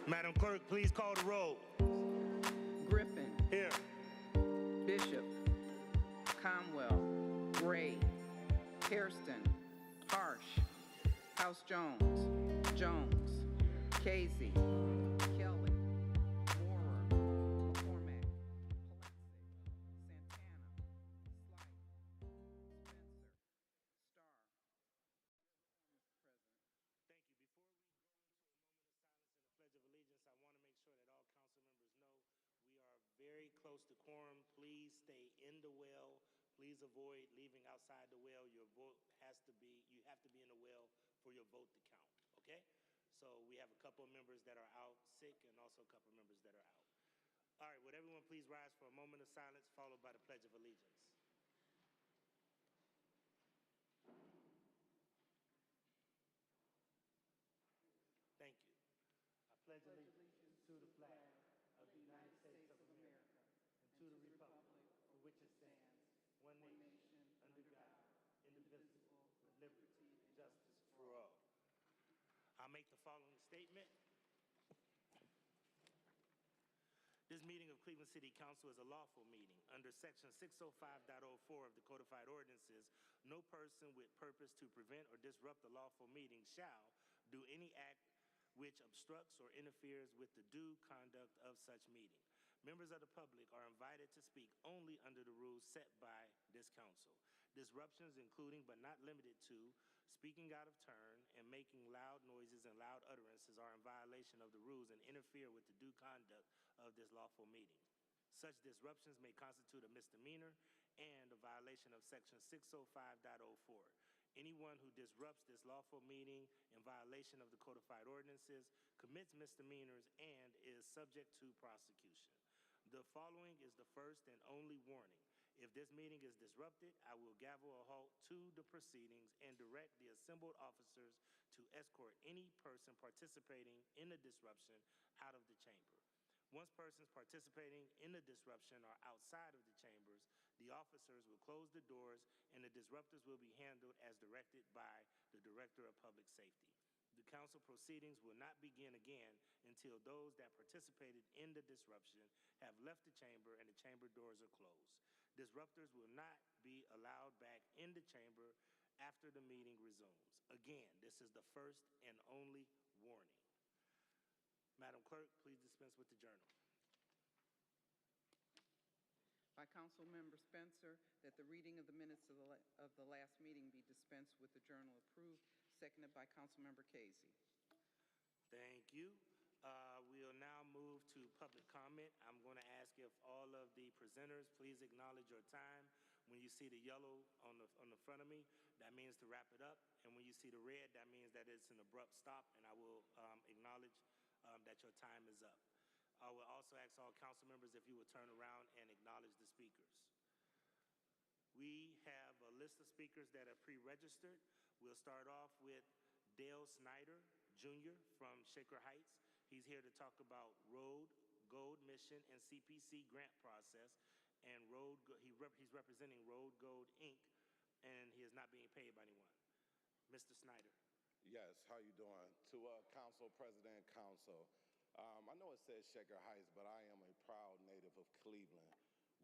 Madam Clerk, please call the roll. Griffin, Here. Bishop, Conwell, Gray, Hairston, Harsh, House Jones, Casey, Kelly, Moorer, McCormack, Palencic, Santana, Slight, Spencer, Starr. Mr. President. Thank you. Before we go into a moment of silence and a pledge of allegiance, I want to make sure that all council members know we are very close to quorum. Please stay in the well. Please avoid leaving outside the well. Your vote you have to be in the well for your vote to count, okay? So we have a couple of members that are out sick and also a couple of members that are out. All right, would everyone please rise for a moment of silence followed by the pledge of allegiance. Thank you. I pledge allegiance to the flag of the United States of America and to the republic for which it stands, one nation, under God, indivisible, with liberty and justice for all. I'll make the following statement. This meeting of Cleveland City Council is a lawful meeting. Under Section 605.04 of the Codified Ordinances, no person with purpose to prevent or disrupt the lawful meeting shall do any act which obstructs or interferes with the due conduct of such meeting. Members of the public are invited to speak only under the rules set by this council. Disruptions, including but not limited to speaking out of turn and making loud noises and loud utterances, are in violation of the rules and interfere with the due conduct of this lawful meeting. Such disruptions may constitute a misdemeanor and a violation of Section 605.04. Anyone who disrupts this lawful meeting in violation of the codified ordinances commits misdemeanors and is subject to prosecution. The following is the first and only warning. If this meeting is disrupted, I will gavel a halt to the proceedings and direct the assembled officers to escort any person participating in the disruption out of the chamber. Once persons participating in the disruption are outside of the chambers, the officers will close the doors and the disruptors will be handled as directed by the Director of Public Safety. The council proceedings will not begin again until those that participated in the disruption have left the chamber and the chamber doors are closed. Disruptors will not be allowed back in the chamber after the meeting resumes. Again, this is the first and only warning. Madam Clerk, please dispense with the journal. By Council Member Spencer, that the reading of the minutes of the last meeting be dispensed with the journal approved, seconded by Council Member Casey. Thank you. We'll now move to public comment. I'm going to ask if all of the presenters please acknowledge your time. When you see the yellow on the front of me, that means to wrap it up. And when you see the red, that means that it's an abrupt stop, and I will acknowledge that your time is up. I will also ask all council members if you will turn around and acknowledge the speakers. We have a list of speakers that are pre-registered. We'll start off with Dale Snyder, Jr. from Shaker Heights. He's here to talk about Road, Gold Mission, and CPC grant process. And he's representing Road Gold, Inc., and he is not being paid by anyone. Mr. Snyder. Yes, how you doing? To Council President, Council. I know it says Shaker Heights, but I am a proud native of Cleveland.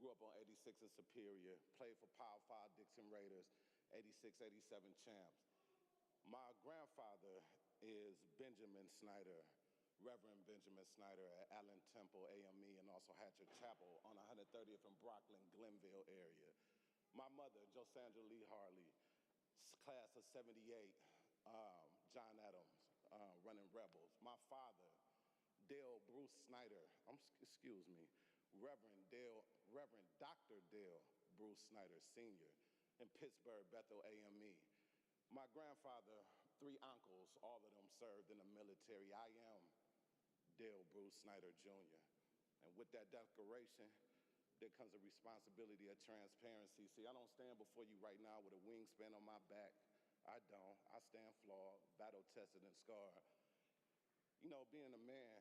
Grew up on 86 and Superior, played for Power 5 Dixon Raiders, 86, 87 champs. My grandfather is Benjamin Snyder, Reverend Benjamin Snyder at Allen Temple AME and also Hatcher Chapel on 130th and Brockland, Glenville area. My mother, Josandra Lee Harley, class of 78, John Adams, running Rebels. My father, Dale Bruce Snyder, Reverend Dr. Dale Bruce Snyder, Sr. in Pittsburgh, Bethel AME. My grandfather, 3 uncles, all of them served in the military. I am Dale Bruce Snyder, Jr. And with that declaration, there comes a responsibility of transparency. See, I don't stand before you right now with a wingspan on my back. I don't. I stand flawed, battle-tested, and scarred. You know, being a man,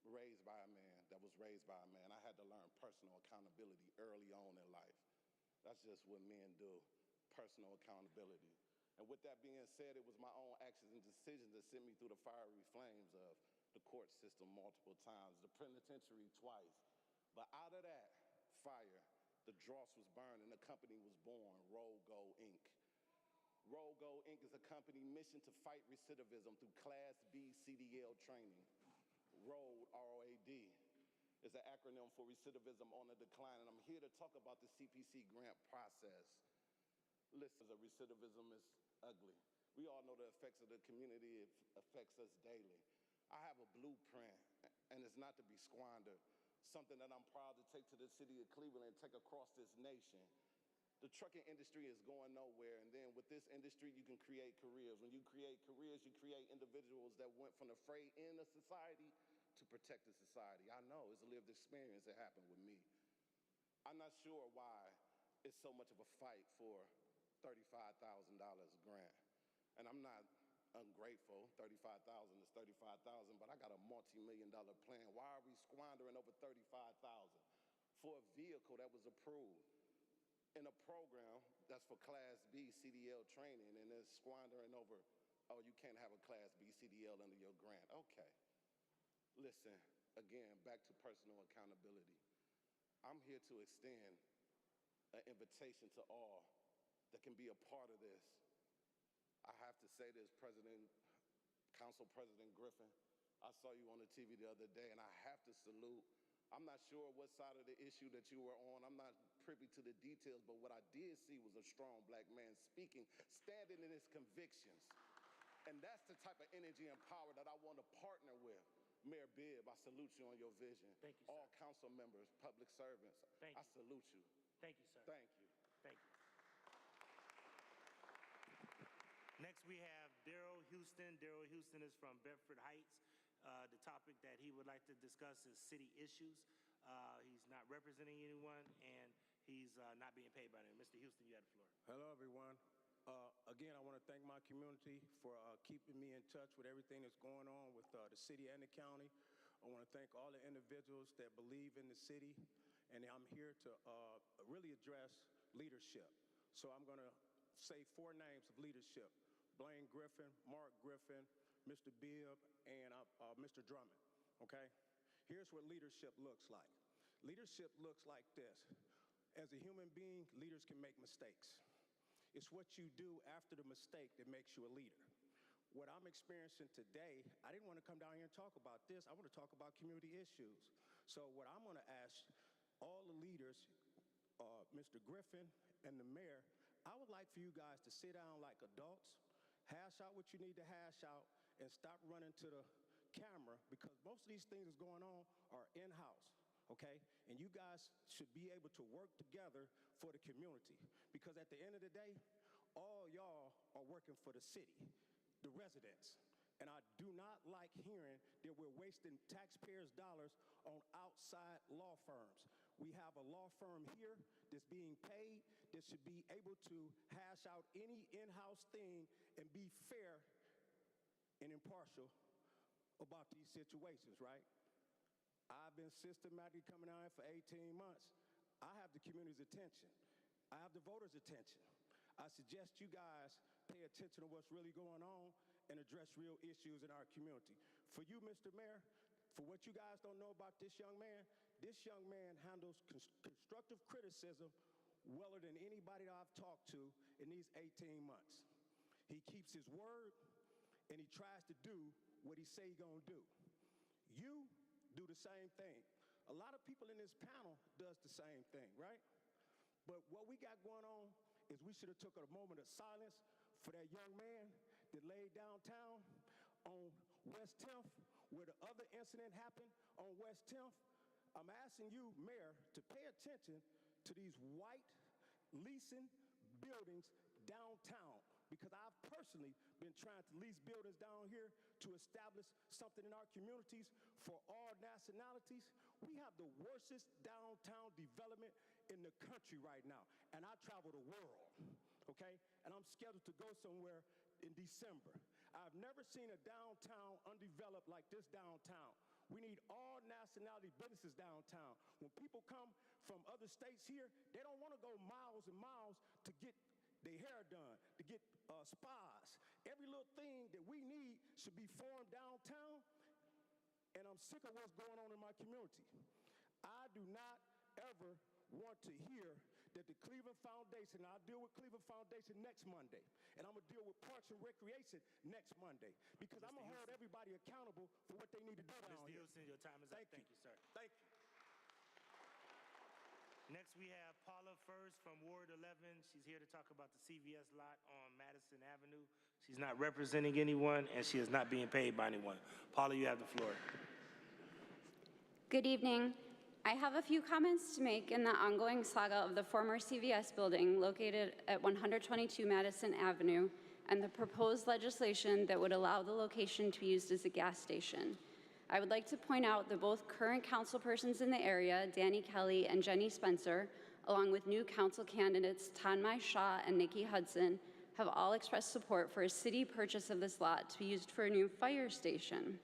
raised by a man, that was raised by a man, I had to learn personal accountability early on in life. That's just what men do, personal accountability. And with that being said, it was my own actions and decisions that sent me through the fiery flames of the court system multiple times, the penitentiary twice. But out of that fire, the dross was burned and the company was born, Roll Gold Inc. Roll Gold Inc. is a company mission to fight recidivism through Class B CDL training. ROAD, R-O-A-D, is an acronym for Recidivism on the Decline, and I'm here to talk about the CPC grant process. Listen, recidivism is ugly. We all know the effects of the community. It affects us daily. I have a blueprint, and it's not to be squandered, something that I'm proud to take to the city of Cleveland and take across this nation. The trucking industry is going nowhere, and then with this industry, you can create careers. When you create careers, you create individuals that went from the fray end of society to protect the society. I know, it's a lived experience that happened with me. I'm not sure why it's so much of a fight for $35,000 grant. And I'm not ungrateful. $35,000 is $35,000, but I got a multi-million-dollar plan. Why are we squandering over $35,000 for a vehicle that was approved in a program that's for Class B CDL training, and then squandering over, oh, you can't have a Class B CDL under your grant? Okay. Listen, again, back to personal accountability. I'm here to extend an invitation to all that can be a part of this. I have to say this, Council President Griffin, I saw you on the TV the other day, and I have to salute. I'm not sure what side of the issue that you were on. I'm not privy to the details, but what I did see was a strong black man speaking, standing in his convictions. And that's the type of energy and power that I want to partner with. Mayor Bibb, I salute you on your vision. Thank you, sir. All council members, public servants, Thank you. I salute you. Thank you, sir. Thank you. Thank you. Next, we have Daryl Houston. Daryl Houston is from Bedford Heights. The topic that he would like to discuss is city issues. He's not representing anyone, and he's not being paid by them. Mr. Houston, you have the floor. Hello, everyone. Again, I want to thank my community for keeping me in touch with everything that's going on with the city and the county. I want to thank all the individuals that believe in the city, and I'm here to really address leadership. So I'm going to say 4 names of leadership: Blaine Griffin, Mark Griffin, Mr. Bibb, and Mr. Drummond, okay? Here's what leadership looks like. Leadership looks like this. As a human being, leaders can make mistakes. It's what you do after the mistake that makes you a leader. What I'm experiencing today, I didn't want to come down here and talk about this. I want to talk about community issues. So what I'm going to ask all the leaders, Mr. Griffin and the mayor, I would like for you guys to sit down like adults, hash out what you need to hash out, and stop running to the camera, because most of these things that's going on are in-house. Okay? And you guys should be able to work together for the community, because at the end of the day, all y'all are working for the city, the residents. And I do not like hearing that we're wasting taxpayers' dollars on outside law firms. We have a law firm here that's being paid that should be able to hash out any in-house thing and be fair and impartial about these situations, right? I've been systematically coming out here for 18 months. I have the community's attention. I have the voters' attention. I suggest you guys pay attention to what's really going on and address real issues in our community. For you, Mr. Mayor, for what you guys don't know about this young man handles constructive criticism well than anybody that I've talked to in these 18 months. He keeps his word, and he tries to do what he say he's gonna do. You do the same thing. A lot of people in this panel does the same thing, right? But what we got going on is we should have took a moment of silence for that young man that laid downtown on West 10th, where the other incident happened on West 10th. I'm asking you, Mayor, to pay attention to these white leasing buildings downtown, because I've personally been trying to lease buildings down here to establish something in our communities for all nationalities. We have the worstest downtown development in the country right now, and I travel the world, okay? And I'm scheduled to go somewhere in December. I've never seen a downtown undeveloped like this downtown. We need all nationality businesses downtown. When people come from other states here, they don't want to go miles and miles to get their hair done, to get spas. Every little thing that we need should be formed downtown, and I'm sick of what's going on in my community. I do not ever want to hear that the Cleveland Foundation, and I'll deal with Cleveland Foundation next Monday, and I'm going to deal with Parks and Recreation next Monday, because I'm going to hold everybody accountable for what they need to do down Mr. here. Houston, your time is up. Thank you, sir. Thank you. Next, we have Paula First from Ward 11. She's here to talk about the CVS lot on Madison Avenue. She's not representing anyone, and she is not being paid by anyone. Paula, you have the floor. Good evening. I have a few comments to make in the ongoing saga of the former CVS building located at 122 Madison Avenue and the proposed legislation that would allow the location to be used as a gas station. I would like to point out that both current councilpersons in the area, Danny Kelly and Jenny Spencer, along with new council candidates Tanmai Shah and Nikki Hudson, have all expressed support for a city purchase of this lot to be used for a new fire station.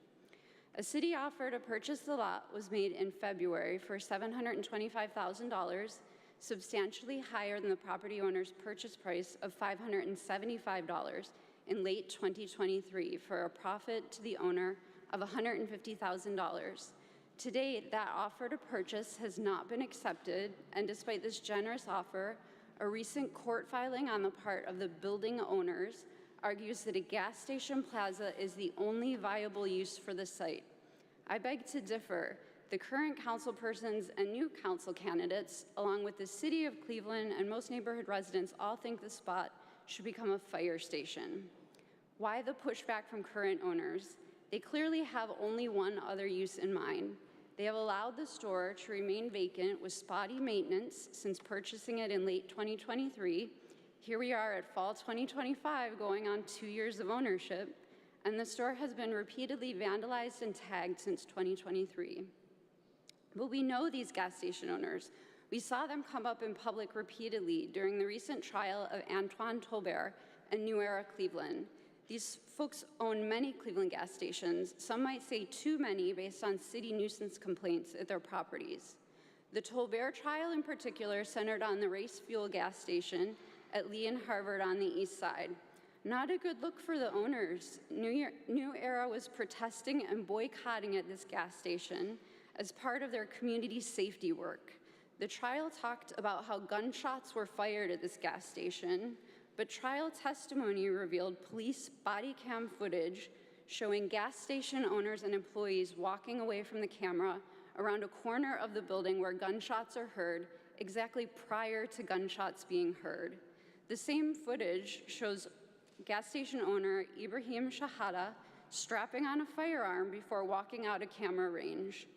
A city offer to purchase the lot was made in February for $725,000, substantially higher than the property owner's purchase price of $575 in late 2023 for a profit to the owner of $150,000. To date, that offer to purchase has not been accepted, and despite this generous offer, a recent court filing on the part of the building owners argues that a gas station plaza is the only viable use for the site. I beg to differ. The current councilpersons and new council candidates, along with the city of Cleveland and most neighborhood residents, all think the spot should become a fire station. Why the pushback from current owners? They clearly have only one other use in mind. They have allowed the store to remain vacant with spotty maintenance since purchasing it in late 2023. Here we are at fall 2025, going on 2 years of ownership, and the store has been repeatedly vandalized and tagged since 2023. But we know these gas station owners. We saw them come up in public repeatedly during the recent trial of Antoine Tolbert and New Era Cleveland. These folks own many Cleveland gas stations, some might say too many based on city nuisance complaints at their properties. The Tolbert trial in particular centered on the race fuel gas station at Lee and Harvard on the east side. Not a good look for the owners. New Era was protesting and boycotting at this gas station as part of their community safety work. The trial talked about how gunshots were fired at this gas station, but trial testimony revealed police body cam footage showing gas station owners and employees walking away from the camera around a corner of the building where gunshots are heard exactly prior to gunshots being heard. The same footage shows gas station owner Ibrahim Shahada strapping on a firearm before walking out of camera range.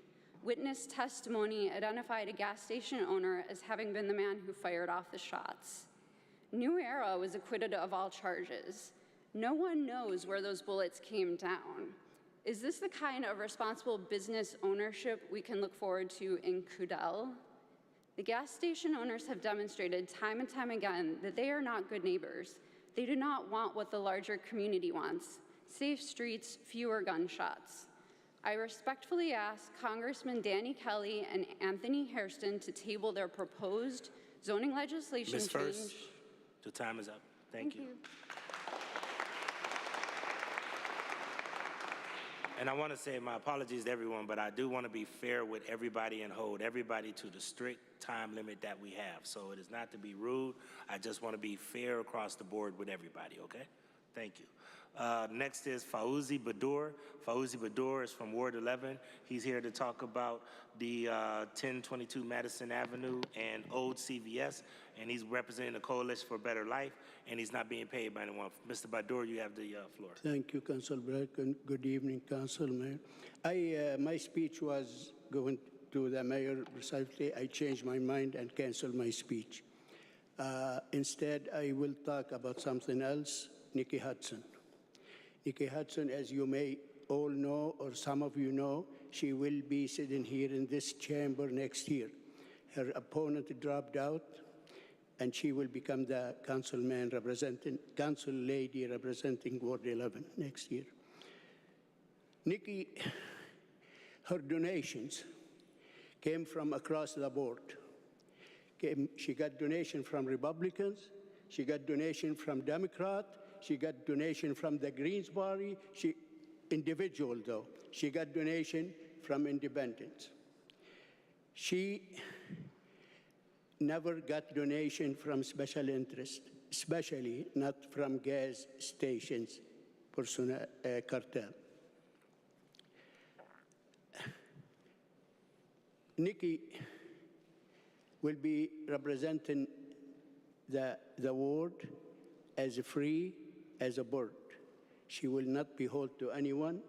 Witness testimony identified a gas station owner as having been the man who fired off the shots. New Era was acquitted of all charges. No one knows where those bullets came down. Is this the kind of responsible business ownership we can look forward to in Cudell? The gas station owners have demonstrated time and time again that they are not good neighbors. They do not want what the larger community wants: safe streets, fewer gunshots. I respectfully ask Congressman Danny Kelly and Anthony Hairston to table their proposed zoning legislation Ms. change. First, your time is up. Thank you. And I want to say my apologies to everyone, but I do want to be fair with everybody and hold everybody to the strict time limit that we have. So it is not to be rude. I just want to be fair across the board with everybody, okay? Thank you. Next is Fauzi Badur. Fauzi Badur is from Ward 11. He's here to talk about the 1022 Madison Avenue and Old CVS, and he's representing the Coalition for Better Life, and he's not being paid by anyone. Mr. Badur, you have the floor. Thank you, Council Black, and good evening, Council Mayor. My speech was going to the mayor precisely. I changed my mind and canceled my speech. Instead, I will talk about something else. Nikki Hudson. Nikki Hudson, as you may all know, or some of you know, she will be sitting here in this chamber next year. Her opponent dropped out, and she will become the council lady representing Ward 11 next year. Nikki, her donations came from across the board. She got donation from Republicans, she got donation from Democrats, she got donation from the Greens Party, individual, though. She got donation from independents. She never got donation from special interest, especially not from gas stations, personnel cartel. Nikki will be representing the ward as free as a bird. She will not be held to anyone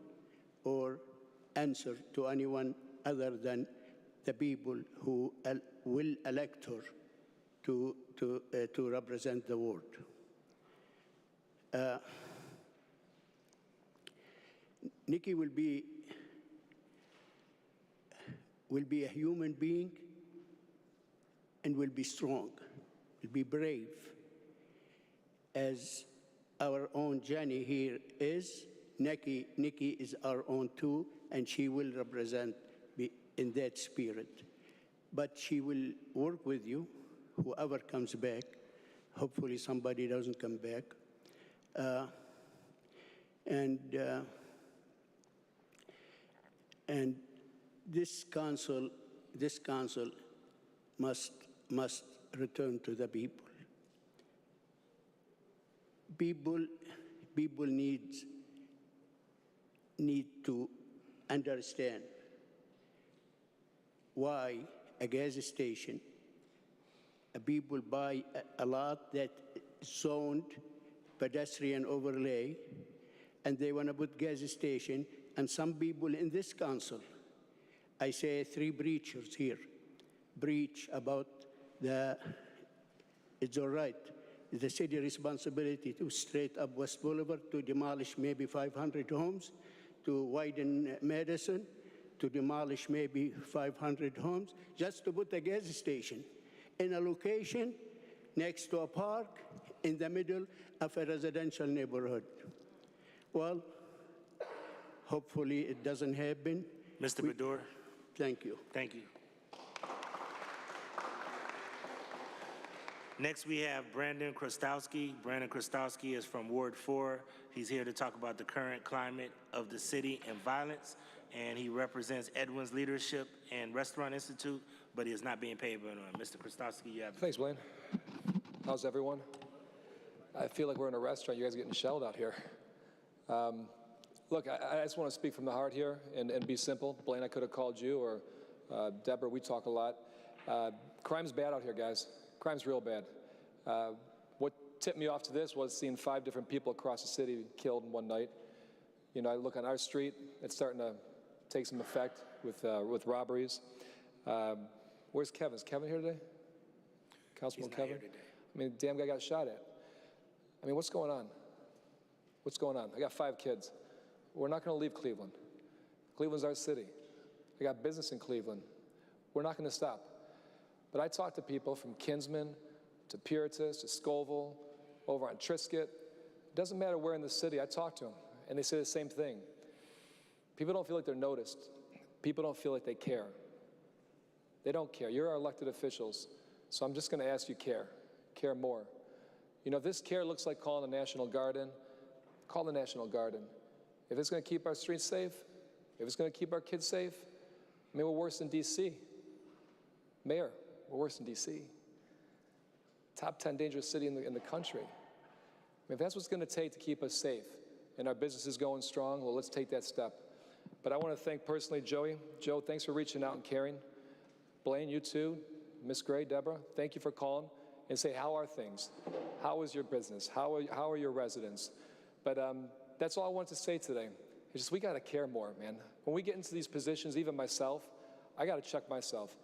or answer to anyone other than the people who will elect her to represent the ward. Nikki will be a human being and will be strong, will be brave, as our own Jenny here is. Nikki is our own too, and she will represent in that spirit. But she will work with you, whoever comes back. Hopefully somebody doesn't come back. And this council must return to the people. People need to understand why a gas station, people buy a lot that zoned pedestrian overlay, and they want to put gas station, and some people in this council, I say 3 breachers here, breach about it's all right, the city responsibility to straight up West Boulevard, to demolish maybe 500 homes, to widen Madison, to demolish maybe 500 homes, just to put a gas station in a location next to a park in the middle of a residential neighborhood. Well, hopefully it doesn't happen. Mr. Baddour. Thank you. Thank you. Next, we have Brandon Krostowski. Brandon Krostowski is from Ward 4. He's here to talk about the current climate of the city and violence, and he represents Edwin's Leadership and Restaurant Institute, but he is not being paid by anyone. Mr. Krostowski, you have... Thanks, Blaine. How's everyone? I feel like we're in a restaurant. You guys are getting shelled out here. Look, I just want to speak from the heart here and be simple. Blaine, I could have called you, or Deborah, we talk a lot. Crime's bad out here, guys. Crime's real bad. What tipped me off to this was seeing 5 different people across the city killed in one night. You know, I look on our street, it's starting to take some effect with robberies. Where's Kevin? Is Kevin here today? Councilman Kevin? Here today. I mean, the damn guy got shot at. I mean, what's going on? What's going on? I got 5 kids. We're not going to leave Cleveland. Cleveland's our city. I got business in Cleveland. We're not going to stop. But I talk to people from Kinsman to Puritas to Scoville, over on Triscuit. It doesn't matter where in the city, I talk to them, and they say the same thing. People don't feel like they're noticed. People don't feel like they care. They don't care. You're our elected officials, so I'm just going to ask you care more. You know, if this care looks like calling the National Guard in, call the National Guard in. If it's going to keep our streets safe, if it's going to keep our kids safe, I mean, we're worse than D.C. Mayor, we're worse than D.C. Top 10 dangerous city in the country. I mean, if that's what's going to take to keep us safe and our businesses going strong, well, let's take that step. But I want to thank personally Joey. Joe, thanks for reaching out and caring. Blaine, you too. Miss Gray, Deborah, thank you for calling and say, how are things? How is your business? How are your residents? But that's all I want to say today. It's just we got to care more, man. When we get into these positions, even myself, I got to check myself.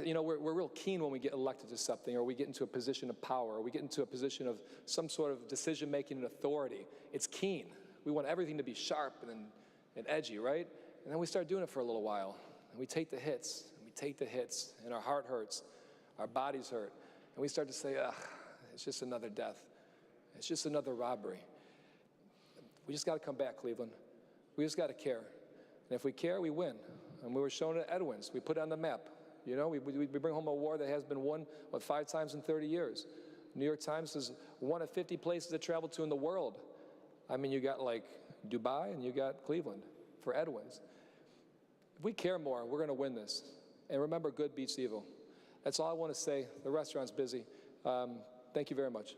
You know, we're real keen when we get elected to something, or we get into a position of power, or we get into a position of some sort of decision-making and authority. It's keen. We want everything to be sharp and edgy, right? And then we start doing it for a little while, and we take the hits, and our heart hurts, our bodies hurt, and we start to say, ugh, it's just another death. It's just another robbery. We just got to come back, Cleveland. We just got to care. And if we care, we win. And we were shown at Edwin's. We put it on the map. You know, we bring home a war that has been won, 5 times in 30 years. New York Times is one of 50 places to travel to in the world. I mean, you got like Dubai and you got Cleveland for Edwin's. If we care more, we're going to win this. And remember, good beats evil. That's all I want to say. The restaurant's busy. Thank you very much.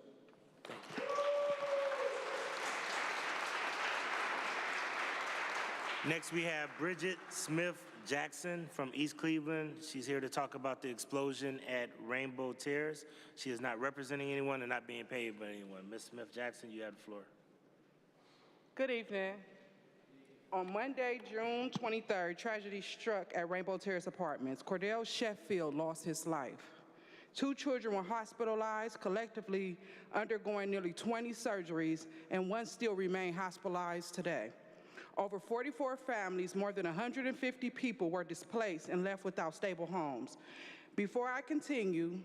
Next, we have Bridget Smith Jackson from East Cleveland. She's here to talk about the explosion at Rainbow Terrace. She is not representing anyone and not being paid by anyone. Ms. Smith Jackson, you have the floor. Good evening. On Monday, June 23rd, tragedy struck at Rainbow Terrace Apartments. Cordell Sheffield lost his life. 2 children were hospitalized, collectively undergoing nearly 20 surgeries, and 1 still remains hospitalized today. Over 44 families, more than 150 people were displaced and left without stable homes. Before I continue,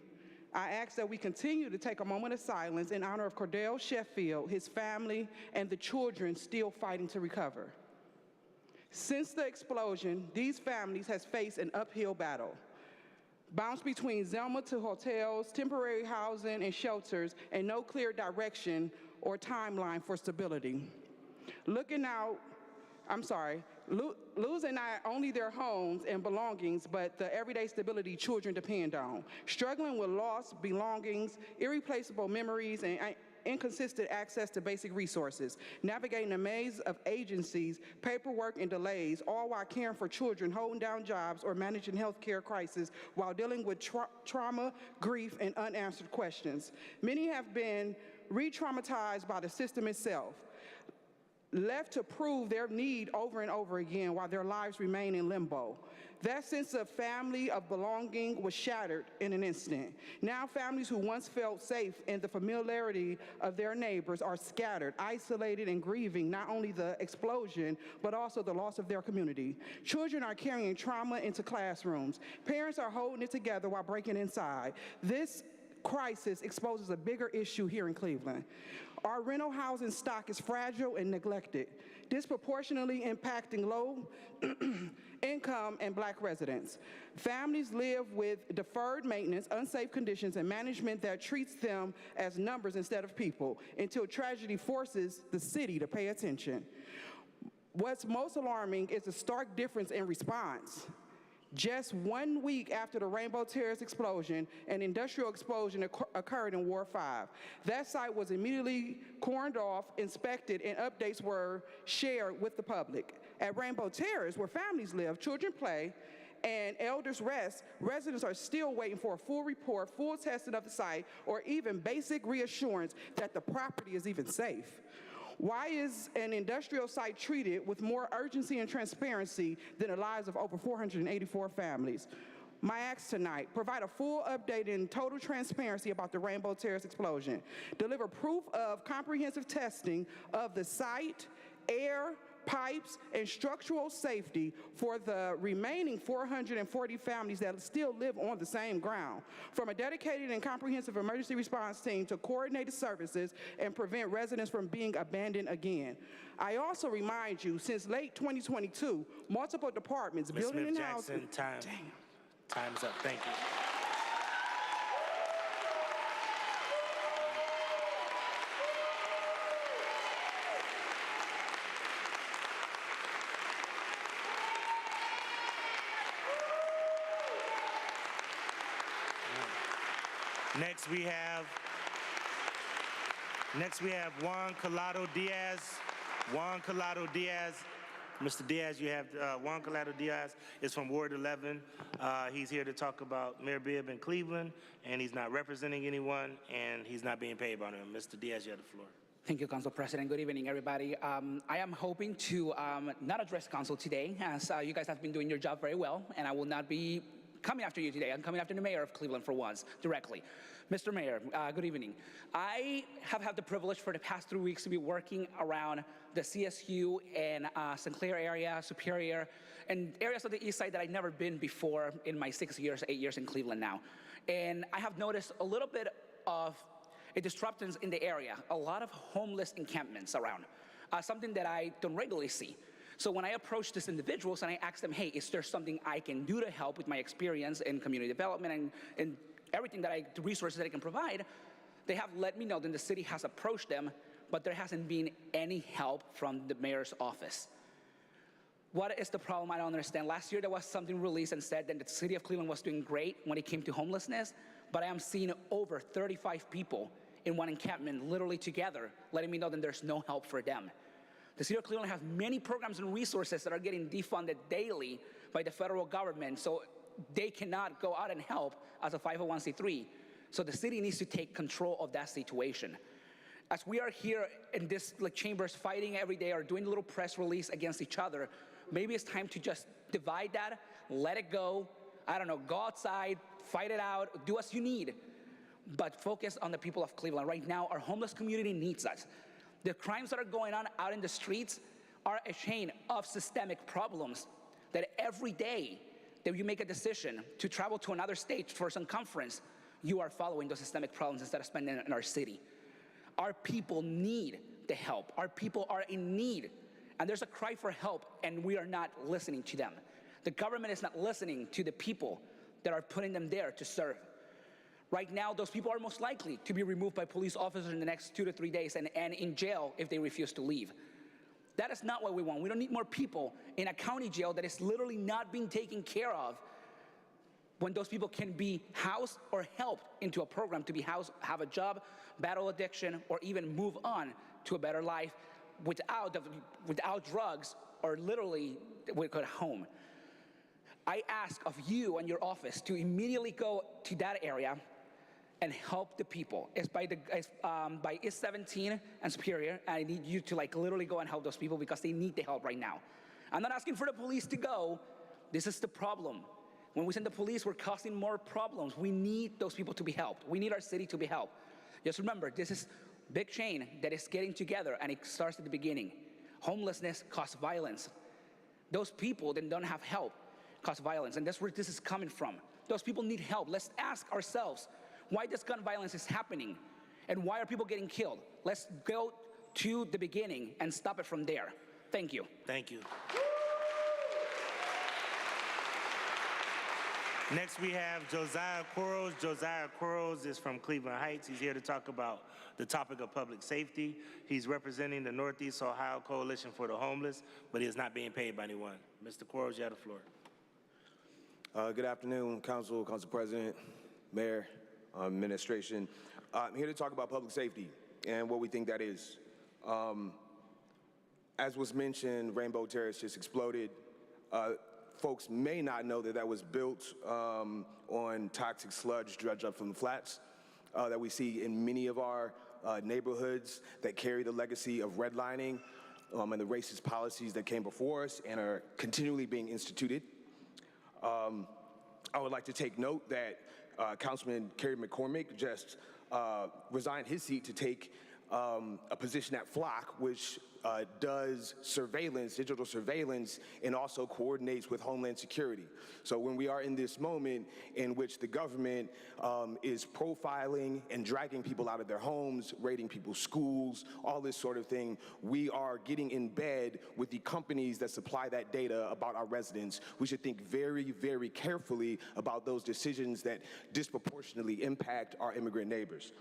I ask that we continue to take a moment of silence in honor of Cordell Sheffield, his family, and the children still fighting to recover. Since the explosion, these families have faced an uphill battle. Bounced between Zelma to hotels, temporary housing and shelters, and no clear direction or timeline for stability. Losing not only their homes and belongings, but the everyday stability children depend on. Struggling with lost belongings, irreplaceable memories, and inconsistent access to basic resources. Navigating a maze of agencies, paperwork, and delays, all while caring for children, holding down jobs, or managing healthcare crises while dealing with trauma, grief, and unanswered questions. Many have been re-traumatized by the system itself, left to prove their need over and over again while their lives remain in limbo. That sense of family, of belonging, was shattered in an instant. Now families who once felt safe in the familiarity of their neighbors are scattered, isolated, and grieving not only the explosion, but also the loss of their community. Children are carrying trauma into classrooms. Parents are holding it together while breaking inside. This crisis exposes a bigger issue here in Cleveland. Our rental housing stock is fragile and neglected, disproportionately impacting low income and Black residents. Families live with deferred maintenance, unsafe conditions, and management that treats them as numbers instead of people, until tragedy forces the city to pay attention. What's most alarming is the stark difference in response. Just 1 week after the Rainbow Terrace explosion, an industrial explosion occurred in Ward 5. That site was immediately cordoned off, inspected, and updates were shared with the public. At Rainbow Terrace, where families live, children play, and elders rest, residents are still waiting for a full report, full testing of the site, or even basic reassurance that the property is even safe. Why is an industrial site treated with more urgency and transparency than the lives of over 484 families? My ask tonight, provide a full update and total transparency about the Rainbow Terrace explosion. Deliver proof of comprehensive testing of the site, air, pipes, and structural safety for the remaining 440 families that still live on the same ground. From a dedicated and comprehensive emergency response team to coordinated services and prevent residents from being abandoned again. I also remind you, since late 2022, multiple departments, building and housing. Time's up. Thank you. Next we have Juan Collado Diaz. Juan Collado Diaz. Mr. Diaz, you have Juan Collado Diaz is from Ward 11. He's here to talk about Mayor Bibb in Cleveland, and he's not representing anyone, and he's not being paid by them. Mr. Diaz, you have the floor. Thank you, Council President. Good evening, everybody. I am hoping to not address Council today, as you guys have been doing your job very well, and I will not be coming after you today. I'm coming after the Mayor of Cleveland for once, directly. Mr. Mayor, good evening. I have had the privilege for the past 3 weeks to be working around the CSU and St. Clair area, Superior, and areas of the east side that I've never been before in my 8 years in Cleveland now. And I have noticed a little bit of a disruptions in the area, a lot of homeless encampments around, something that I don't regularly see. So when I approach these individuals and I ask them, hey, is there something I can do to help with my experience in community development and everything the resources that I can provide, they have let me know that the city has approached them but there hasn't been any help from the mayor's office. What is the problem? I don't understand. Last year there was something released and said that the city of Cleveland was doing great when it came to homelessness, but I am seeing over 35 people in one encampment literally together, letting me know that there's no help for them. The city of Cleveland has many programs and resources that are getting defunded daily by the federal government, so they cannot go out and help as a 501c3. So the city needs to take control of that situation. As we are here in this chambers fighting every day or doing a little press release against each other, maybe it's time to just divide that, let it go. I don't know, go outside, fight it out, do as you need, but focus on the people of Cleveland. Right now, our homeless community needs us. The crimes that are going on out in the streets are a chain of systemic problems that every day that you make a decision to travel to another state for some conference, you are following those systemic problems instead of spending it in our city. Our people need the help. Our people are in need. And there's a cry for help, and we are not listening to them. The government is not listening to the people that are putting them there to serve. Right now, those people are most likely to be removed by police officers in the next 2 to 3 days and in jail if they refuse to leave. That is not what we want. We don't need more people in a county jail that is literally not being taken care of when those people can be housed or helped into a program to be housed, have a job, battle addiction, or even move on to a better life without drugs or literally at home. I ask of you and your office to immediately go to that area and help the people. It's by East 17 and Superior, and I need you to literally go and help those people because they need the help right now. I'm not asking for the police to go. This is the problem. When we send the police, we're causing more problems. We need those people to be helped. We need our city to be helped. Just remember, this is a big chain that is getting together, and it starts at the beginning. Homelessness causes violence. Those people that don't have help cause violence, and that's where this is coming from. Those people need help. Let's ask ourselves why this gun violence is happening and why are people getting killed. Let's go to the beginning and stop it from there. Thank you. Thank you. Next, we have Josiah Quarles. Josiah Quarles is from Cleveland Heights. He's here to talk about the topic of public safety. He's representing the Northeast Ohio Coalition for the Homeless, but he is not being paid by anyone. Mr. Quarles, you have the floor. Good afternoon, Council President, Mayor, Administration. I'm here to talk about public safety and what we think that is. As was mentioned, Rainbow Terrace just exploded. Folks may not know that that was built on toxic sludge dredged up from the flats that we see in many of our neighborhoods that carry the legacy of redlining and the racist policies that came before us and are continually being instituted. I would like to take note that Councilman Kerry McCormick just resigned his seat to take a position at Flock, which does surveillance, digital surveillance, and also coordinates with Homeland Security. So when we are in this moment in which the government is profiling and dragging people out of their homes, raiding people's schools, all this sort of thing, we are getting in bed with the companies that supply that data about our residents. We should think very, very carefully about those decisions that disproportionately impact our immigrant neighbors.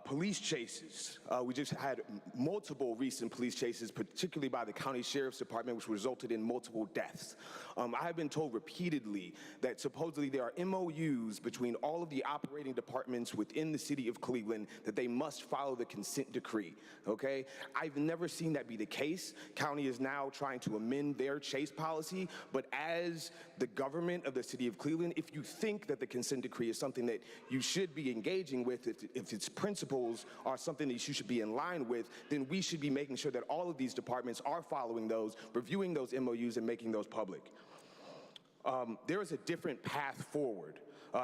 Police chases. We just had multiple recent police chases, particularly by the County Sheriff's Department, which resulted in multiple deaths. I have been told repeatedly that supposedly there are MOUs between all of the operating departments within the city of Cleveland that they must follow the consent decree, okay? I've never seen that be the case. County is now trying to amend their chase policy, but as the government of the city of Cleveland, if you think that the consent decree is something that you should be engaging with, if its principles are something that you should be in line with, then we should be making sure that all of these departments are following those, reviewing those MOUs, and making those public. There is a different path forward.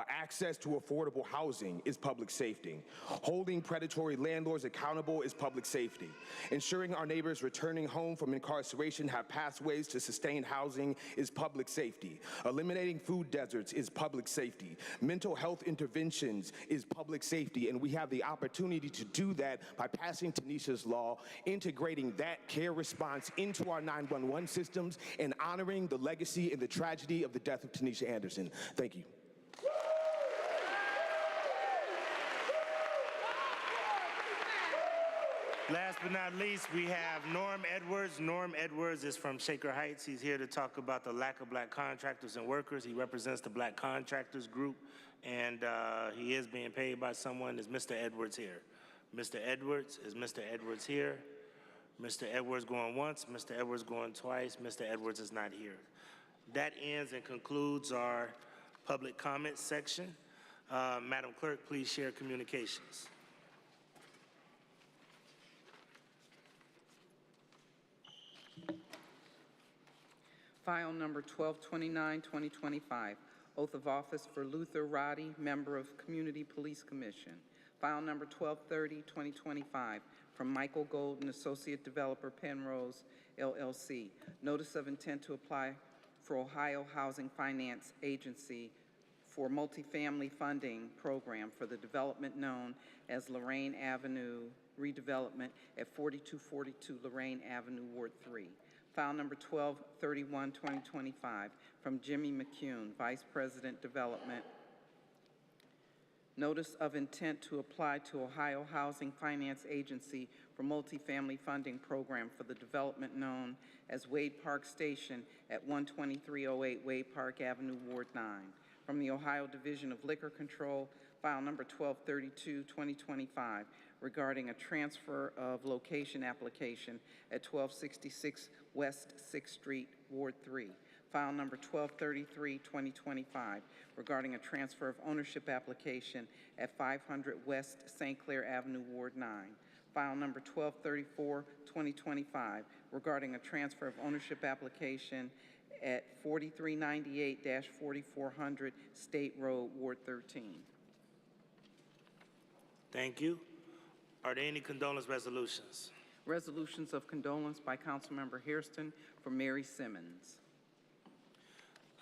Access to affordable housing is public safety. Holding predatory landlords accountable is public safety. Ensuring our neighbors returning home from incarceration have pathways to sustained housing is public safety. Eliminating food deserts is public safety. Mental health interventions is public safety, and we have the opportunity to do that by passing Tanisha's law, integrating that care response into our 911 systems, and honoring the legacy and the tragedy of the death of Tanisha Anderson. Thank you. Last but not least, we have Norm Edwards. Norm Edwards is from Shaker Heights. He's here to talk about the lack of black contractors and workers. He represents the Black Contractors Group, and he is being paid by someone. Is Mr. Edwards here? Mr. Edwards, is Mr. Edwards here? Mr. Edwards going once, Mr. Edwards going twice, Mr. Edwards is not here. That ends and concludes our public comment section. Madam Clerk, please share communications. File number 1229, 2025, oath of office for Luther Roddy, member of Community Police Commission. File number 1230, 2025, from Michael Golden, Associate Developer, Penrose, LLC. Notice of intent to apply for Ohio Housing Finance Agency for multifamily funding program for the development known as Lorraine Avenue redevelopment at 4242 Lorraine Avenue, Ward 3. File number 1231, 2025, from Jimmy McCune, Vice President Development. Notice of intent to apply to Ohio Housing Finance Agency for multifamily funding program for the development known as Wade Park Station at 12308 Wade Park Avenue, Ward 9. From the Ohio Division of Liquor Control, file number 1232, 2025, regarding a transfer of location application at 1266 West 6th Street, Ward 3. File number 1233, 2025, regarding a transfer of ownership application at 500 West St. Clair Avenue, Ward 9. File number 1234, 2025, regarding a transfer of ownership application at 4398-4400 State Road, Ward 13. Thank you. Are there any condolence resolutions? Resolutions of condolence by Councilmember Hairston for Mary Simmons.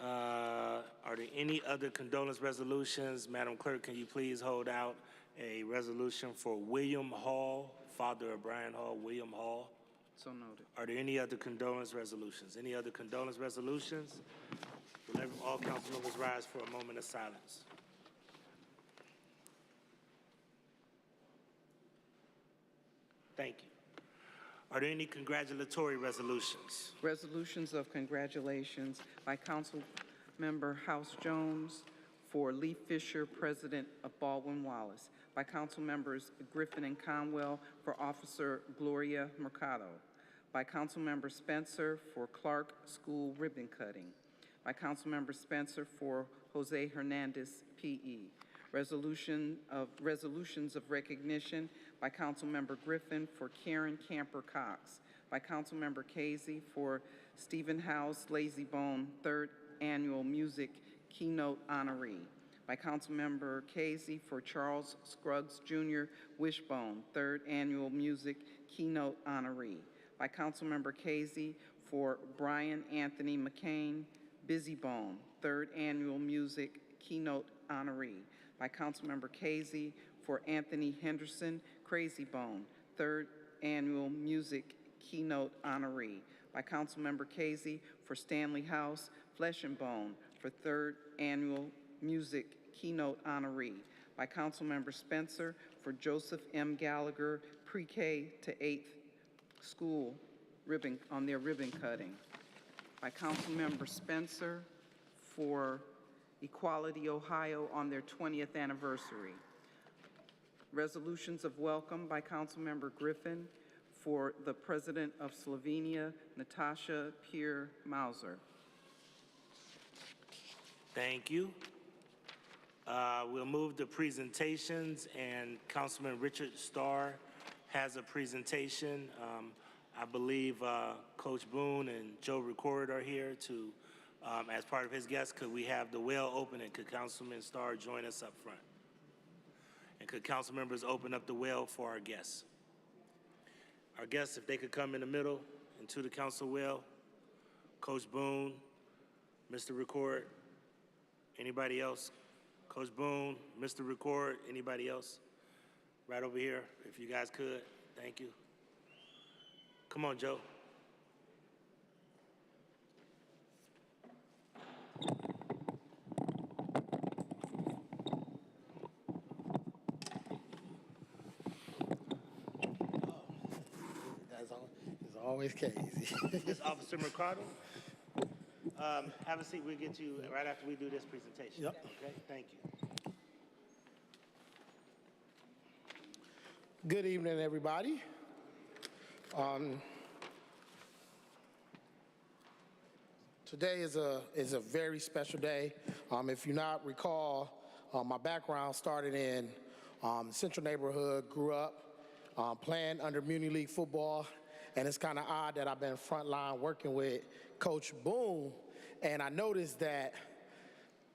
Are there any other condolence resolutions? Madam Clerk, can you please hold out a resolution for William Hall, father of Brian Hall, William Hall? So noted. Are there any other condolence resolutions? Any other condolence resolutions? Will all council members rise for a moment of silence? Thank you. Are there any congratulatory resolutions? Resolutions of congratulations by Councilmember House Jones for Lee Fisher, President of Baldwin Wallace, by Councilmembers Griffin and Conwell for Officer Gloria Mercado, by Councilmember Spencer for Clark School ribbon cutting, by Councilmember Spencer for Jose Hernandez, P.E. Resolutions of recognition by Councilmember Griffin for Karen Camper Cox, by Councilmember Casey for Stephen House Lazy Bone 3rd Annual Music Keynote Honoree, by Councilmember Casey for Charles Scruggs Jr. Wishbone 3rd Annual Music Keynote Honoree, by Councilmember Casey for Brian Anthony McCain Busybone 3rd Annual Music Keynote Honoree, by Councilmember Casey for Anthony Henderson Crazy Bone 3rd Annual Music Keynote Honoree, by Councilmember Casey for Stanley House Flesh and Bone for 3rd Annual Music Keynote Honoree, by Councilmember Spencer for Joseph M. Gallagher Pre-K to 8th School ribbon on their ribbon cutting, by Councilmember Spencer for Equality Ohio on their 20th anniversary. Resolutions of welcome by Councilmember Griffin for the President of Slovenia, Natasha Pierre Mauser. Thank you. We'll move to presentations, and Councilman Richard Starr has a presentation. I believe Coach Boone and Joe Record are here to, as part of his guests. Could we have the well open, and could Councilman Starr join us up front? And could council members open up the well for our guests? Our guests, if they could come in the middle into the council well. Coach Boone, Mr. Record, anybody else? Coach Boone, Mr. Record, anybody else? Right over here, if you guys could. Thank you. Come on, Joe. Always crazy. This Officer Mercado. Have a seat. We'll get you right after we do this presentation. Yep. Okay, thank you. Good evening, everybody. Today is a very special day. If you not recall, my background started in Central neighborhood, grew up playing under Muni League football, and it's kind of odd that I've been frontline working with Coach Boone, and I noticed that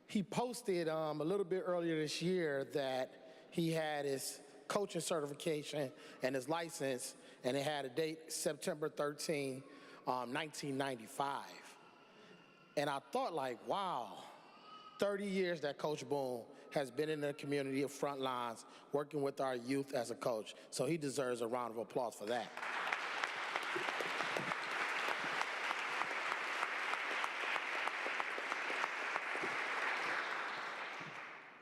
he posted a little bit earlier this year that he had his coaching certification and his license, and it had a date September 13, 1995. And I thought, like, wow, 30 years that Coach Boone has been in the community of front lines working with our youth as a coach. So he deserves a round of applause for that.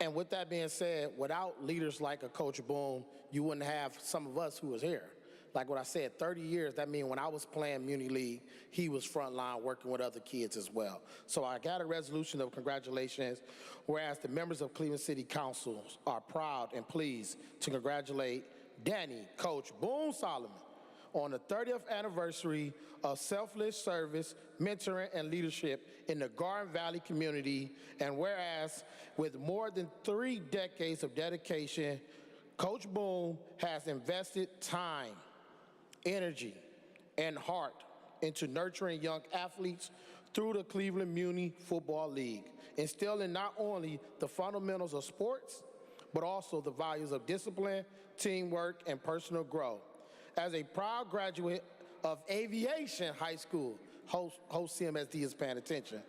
And with that being said, without leaders like a Coach Boone, you wouldn't have some of us who was here. Like what I said, 30 years, that means when I was playing Muni League, he was frontline working with other kids as well. So I got a resolution of congratulations, whereas the members of Cleveland City Council are proud and pleased to congratulate Danny, Coach Boone Solomon, on the 30th anniversary of selfless service, mentoring, and leadership in the Garden Valley community. And whereas with more than 3 decades of dedication, Coach Boone has invested time, energy, and heart into nurturing young athletes through the Cleveland Muni Football League, instilling not only the fundamentals of sports, but also the values of discipline, teamwork, and personal growth. As a proud graduate of Aviation High School, host CMSD is paying attention,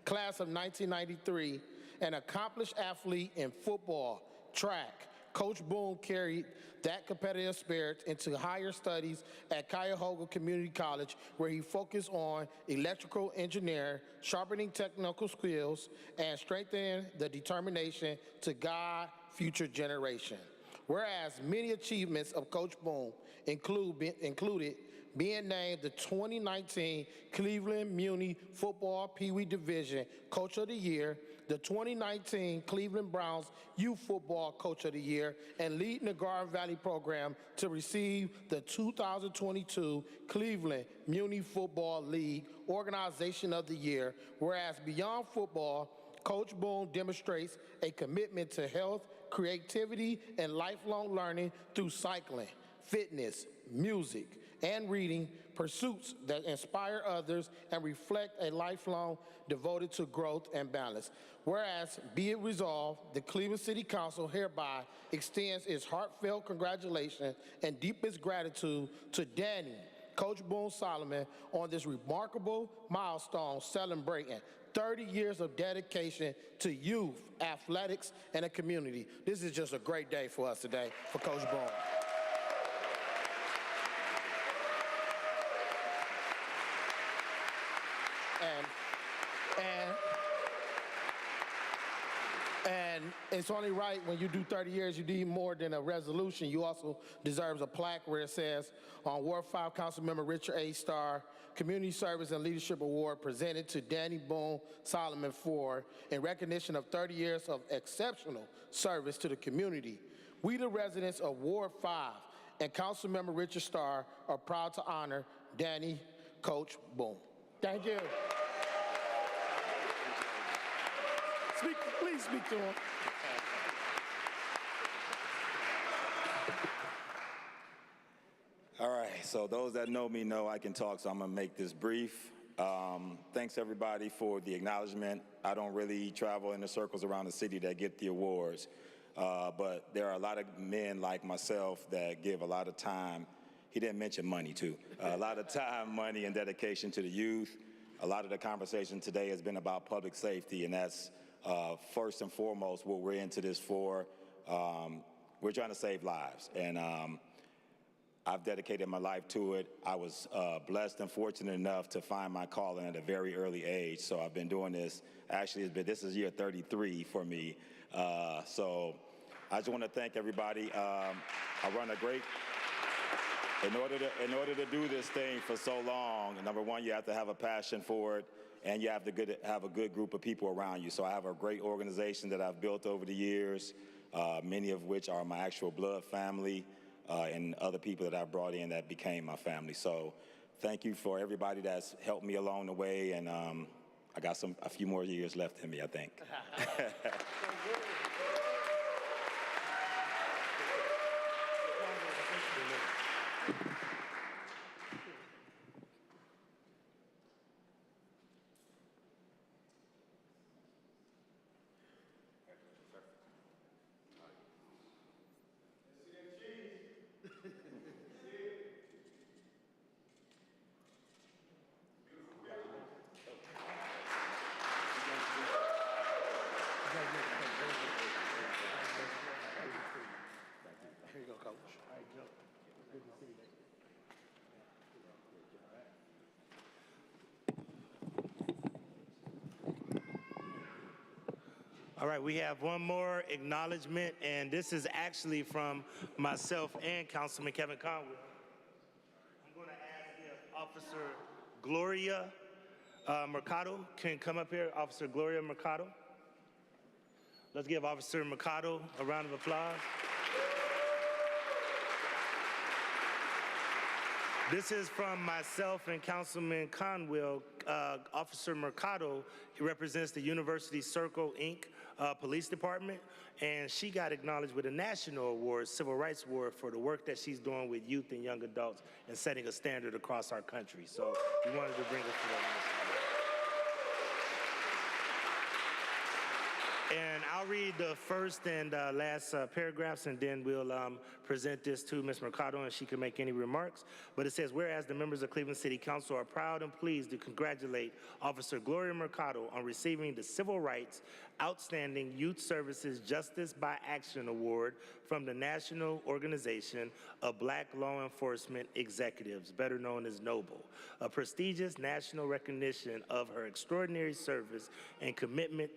class of 1993, an accomplished athlete in football, track, Coach Boone carried that competitive spirit into higher studies at Cuyahoga Community College, where he focused on electrical engineering, sharpening technical skills, and strengthening the determination to guide future generations. Whereas many achievements of Coach Boone included being named the 2019 Cleveland Muni Football Pee Wee Division Coach of the Year, the 2019 Cleveland Browns Youth Football Coach of the Year, and leading the Garden Valley program to receive the 2022 Cleveland Muni Football League Organization of the Year. Whereas beyond football, Coach Boone demonstrates a commitment to health, creativity, and lifelong learning through cycling, fitness, music, and reading, pursuits that inspire others and reflect a lifelong devoted to growth and balance. Whereas, be it resolved, the Cleveland City Council hereby extends its heartfelt congratulations and deepest gratitude to Danny, Coach Boone Solomon, on this remarkable milestone celebrating 30 years of dedication to youth, athletics, and a community. This is just a great day for us today for Coach Boone. And it's only right when you do 30 years, you need more than a resolution. You also deserve a plaque where it says, on Ward 5 Councilmember Richard A. Starr, Community Service and Leadership Award presented to Danny Boone Solomon for in recognition of 30 years of exceptional service to the community. We, the residents of Ward 5 and Councilmember Richard Starr, are proud to honor Danny Coach Boone. Thank you. Please speak to him. All right, so those that know me know I can talk, so I'm gonna make this brief. Thanks everybody for the acknowledgement. I don't really travel in the circles around the city that get the awards, but there are a lot of men like myself that give a lot of time. He didn't mention money too. A lot of time, money, and dedication to the youth. A lot of the conversation today has been about public safety, and that's first and foremost what we're into this for. We're trying to save lives, and I've dedicated my life to it. I was blessed and fortunate enough to find my calling at a very early age, so I've been doing this. Actually, this is year 33 for me. So I just want to thank everybody. I run a great... In order to do this thing for so long, number one, you have to have a passion for it, and you have to have a good group of people around you. So I have a great organization that I've built over the years, many of which are my actual blood family, and other people that I brought in that became my family. So thank you for everybody that's helped me along the way, and I got a few more years left in me, I think. Here you go, Coach. All right, we have one more acknowledgement, and this is actually from myself and Councilman Kevin Conwell. I'm going to ask if Officer Gloria Mercado can come up here. Officer Gloria Mercado. Let's give Officer Mercado a round of applause. This is from myself and Councilman Conwell. Officer Mercado, he represents the University Circle, Inc. Police Department, and she got acknowledged with a national award, Civil Rights Award, for the work that she's doing with youth and young adults and setting a standard across our country. So we wanted to bring her to that. And I'll read the first and last paragraphs, and then we'll present this to Ms. Mercado, and she can make any remarks. But it says, whereas the members of Cleveland City Council are proud and pleased to congratulate Officer Gloria Mercado on receiving the Civil Rights Outstanding Youth Services Justice by Action Award from the National Organization of Black Law Enforcement Executives, better known as NOBLE, a prestigious national recognition of her extraordinary service and commitment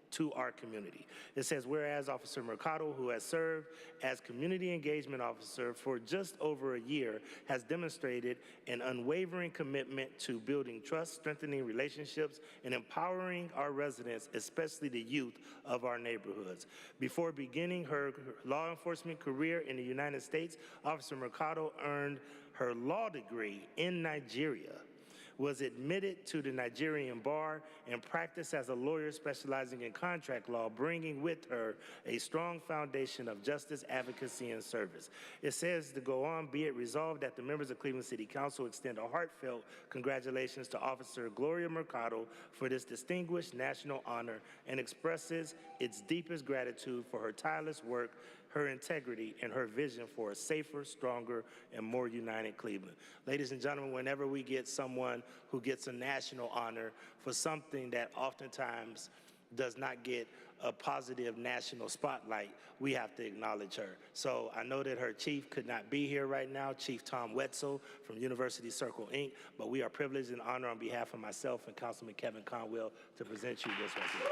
to our community. It says, whereas Officer Mercado, who has served as Community Engagement Officer for just over a year, has demonstrated an unwavering commitment to building trust, strengthening relationships, and empowering our residents, especially the youth of our neighborhoods. Before beginning her law enforcement career in the United States, Officer Mercado earned her law degree in Nigeria, was admitted to the Nigerian bar, and practiced as a lawyer specializing in contract law, bringing with her a strong foundation of justice, advocacy, and service. It says to go on, be it resolved that the members of Cleveland City Council extend a heartfelt congratulations to Officer Gloria Mercado for this distinguished national honor and expresses its deepest gratitude for her tireless work, her integrity, and her vision for a safer, stronger, and more united Cleveland. Ladies and gentlemen, whenever we get someone who gets a national honor for something that oftentimes does not get a positive national spotlight, we have to acknowledge her. So I know that her chief could not be here right now, Chief Tom Wetzel from University Circle, Inc., but we are privileged and honored on behalf of myself and Councilman Kevin Conwell to present you this resolution.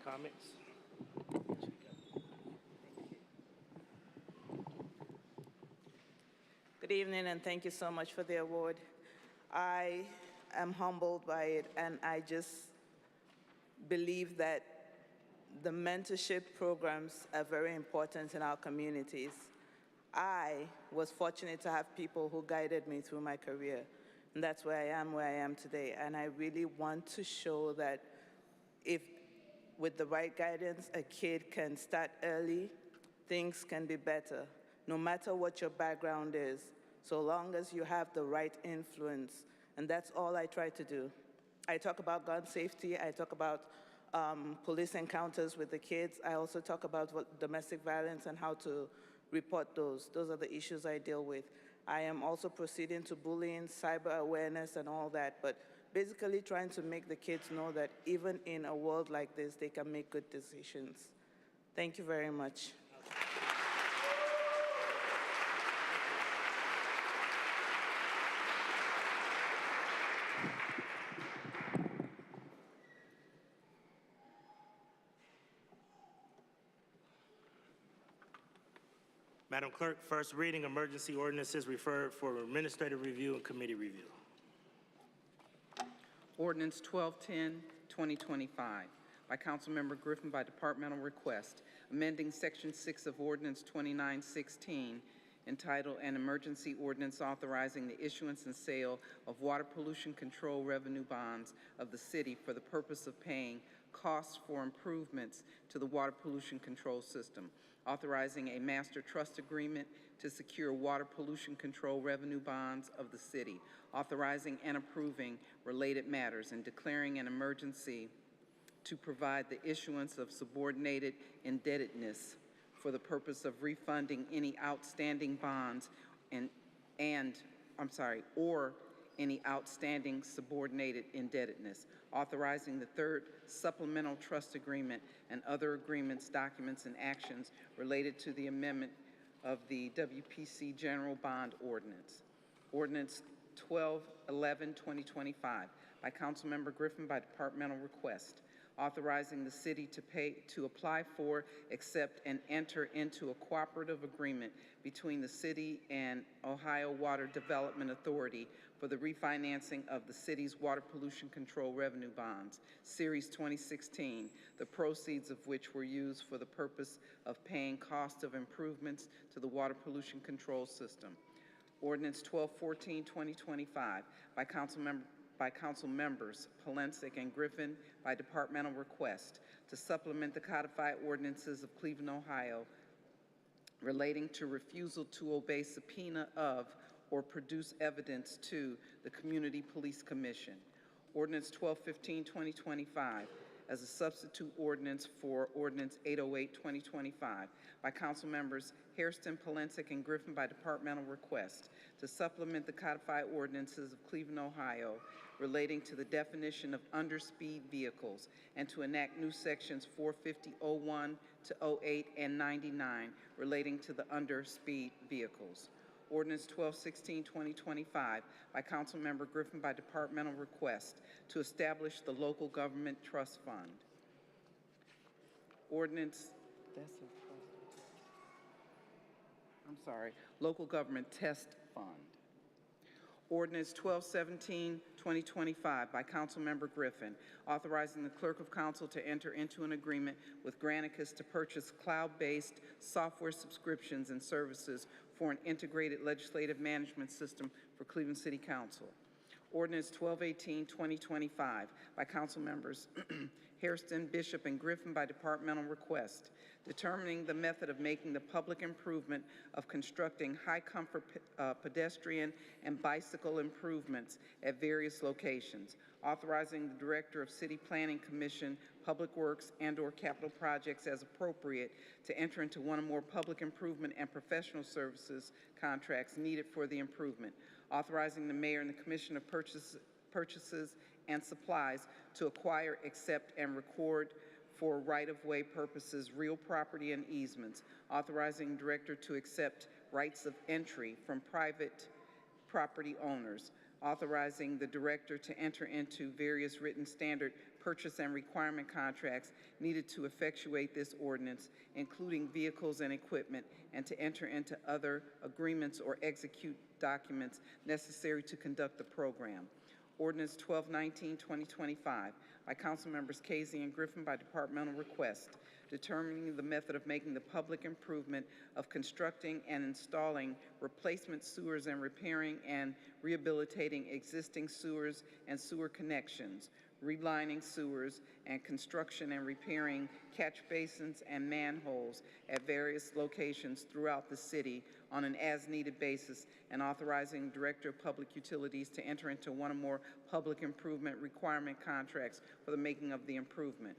Comments? Good evening, and thank you so much for the award. I am humbled by it, and I just believe that the mentorship programs are very important in our communities. I was fortunate to have people who guided me through my career, and that's where I am today. And I really want to show that if with the right guidance, a kid can start early, things can be better, no matter what your background is, so long as you have the right influence. And that's all I try to do. I talk about gun safety, I talk about police encounters with the kids, I also talk about domestic violence and how to report those. Those are the issues I deal with. I am also proceeding to bullying, cyber awareness, and all that, but basically trying to make the kids know that even in a world like this, they can make good decisions. Thank you very much. Madam Clerk, first reading, emergency ordinances referred for administrative review and committee review. Ordinance 1210, 2025, by Councilmember Griffin by departmental request, amending Section 6 of Ordinance 2916, entitled An Emergency Ordinance Authorizing the Issuance and Sale of Water Pollution Control Revenue Bonds of the City for the purpose of paying costs for improvements to the water pollution control system, authorizing a master trust agreement to secure water pollution control revenue bonds of the city, authorizing and approving related matters, and declaring an emergency to provide the issuance of subordinated indebtedness for the purpose of refunding any outstanding bonds or any outstanding subordinated indebtedness, authorizing the third supplemental trust agreement and other agreements, documents, and actions related to the amendment of the WPC General Bond Ordinance. Ordinance 1211, 2025, by Councilmember Griffin by departmental request, authorizing the city to apply for, accept, and enter into a cooperative agreement between the city and Ohio Water Development Authority for the refinancing of the city's water pollution control revenue bonds, Series 2016, the proceeds of which were used for the purpose of paying cost of improvements to the water pollution control system. Ordinance 1214, 2025, by Council Members Polensek and Griffin by departmental request to supplement the codified ordinances of Cleveland, Ohio, relating to refusal to obey subpoena of or produce evidence to the Community Police Commission. Ordinance 1215, 2025, as a substitute ordinance for Ordinance 808, 2025, by Council Members Hairston, Polensek, and Griffin by departmental request to supplement the codified ordinances of Cleveland, Ohio, relating to the definition of underspeed vehicles and to enact new sections 450.01 to 08 and 99 relating to the underspeed vehicles. Ordinance 1216, 2025, by Councilmember Griffin by departmental request to establish the Local Government Trust Fund. Local Government Test Fund. Ordinance 1217, 2025, by Councilmember Griffin, authorizing the Clerk of Council to enter into an agreement with Granicus to purchase cloud-based software subscriptions and services for an integrated legislative management system for Cleveland City Council. Ordinance 1218, 2025, by Council Members Hairston, Bishop, and Griffin by departmental request, determining the method of making the public improvement of constructing high-comfort pedestrian and bicycle improvements at various locations, authorizing the Director of City Planning Commission, Public Works, and/or Capital Projects as appropriate to enter into one or more public improvement and professional services contracts needed for the improvement, authorizing the Mayor and the Commission of Purchases and Supplies to acquire, accept, and record for right-of-way purposes real property and easements, authorizing Director to accept rights of entry from private property owners, authorizing the Director to enter into various written standard purchase and requirement contracts needed to effectuate this ordinance, including vehicles and equipment, and to enter into other agreements or execute documents necessary to conduct the program. Ordinance 1219, 2025, by Council Members Casey and Griffin by departmental request, determining the method of making the public improvement of constructing and installing replacement sewers and repairing and rehabilitating existing sewers and sewer connections, relining sewers, and construction and repairing catch basins and manholes at various locations throughout the city on an as-needed basis, and authorizing the Director of Public Utilities to enter into one or more public improvement requirement contracts for the making of the improvement.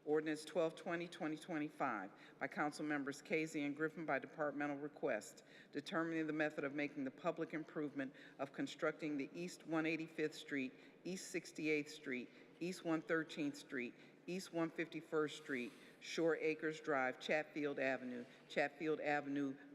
Ordinance 1220, 2025, by Council Members Casey and Griffin by departmental request, determining the method of making the public improvement of constructing the East 185th Street, East 68th Street, East 113th Street, East 151st Street, Shore Acres Drive, Chatfield Avenue,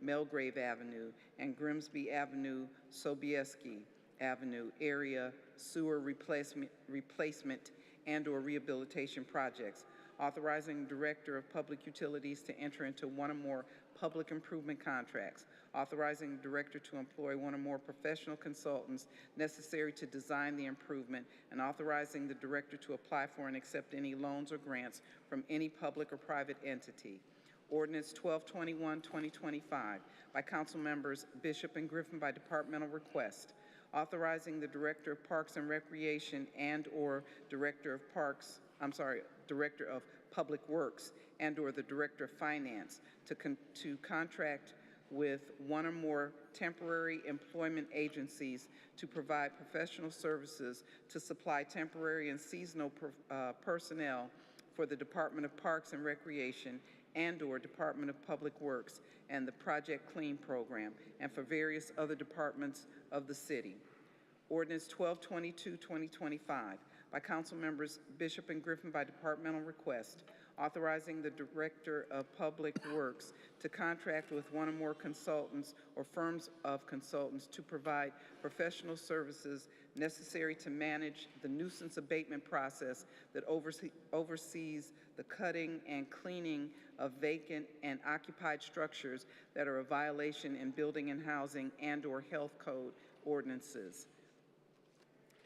Melgrave Avenue, and Grimsby Avenue, Sobieski Avenue area sewer replacement and/or rehabilitation projects, authorizing Director of Public Utilities to enter into one or more public improvement contracts, authorizing the Director to employ one or more professional consultants necessary to design the improvement, and authorizing the Director to apply for and accept any loans or grants from any public or private entity. Ordinance 1221, 2025, by Council Members Bishop and Griffin by departmental request, authorizing the Director of Parks and Recreation and/or Director of Public Works and/or the Director of Finance to contract with one or more temporary employment agencies to provide professional services to supply temporary and seasonal personnel for the Department of Parks and Recreation and/or Department of Public Works and the Project Clean program, and for various other departments of the city. Ordinance 1222, 2025, by Council Members Bishop and Griffin by departmental request, authorizing the Director of Public Works to contract with one or more consultants or firms of consultants to provide professional services necessary to manage the nuisance abatement process that oversees the cutting and cleaning of vacant and occupied structures that are a violation in building and housing and/or health code ordinances.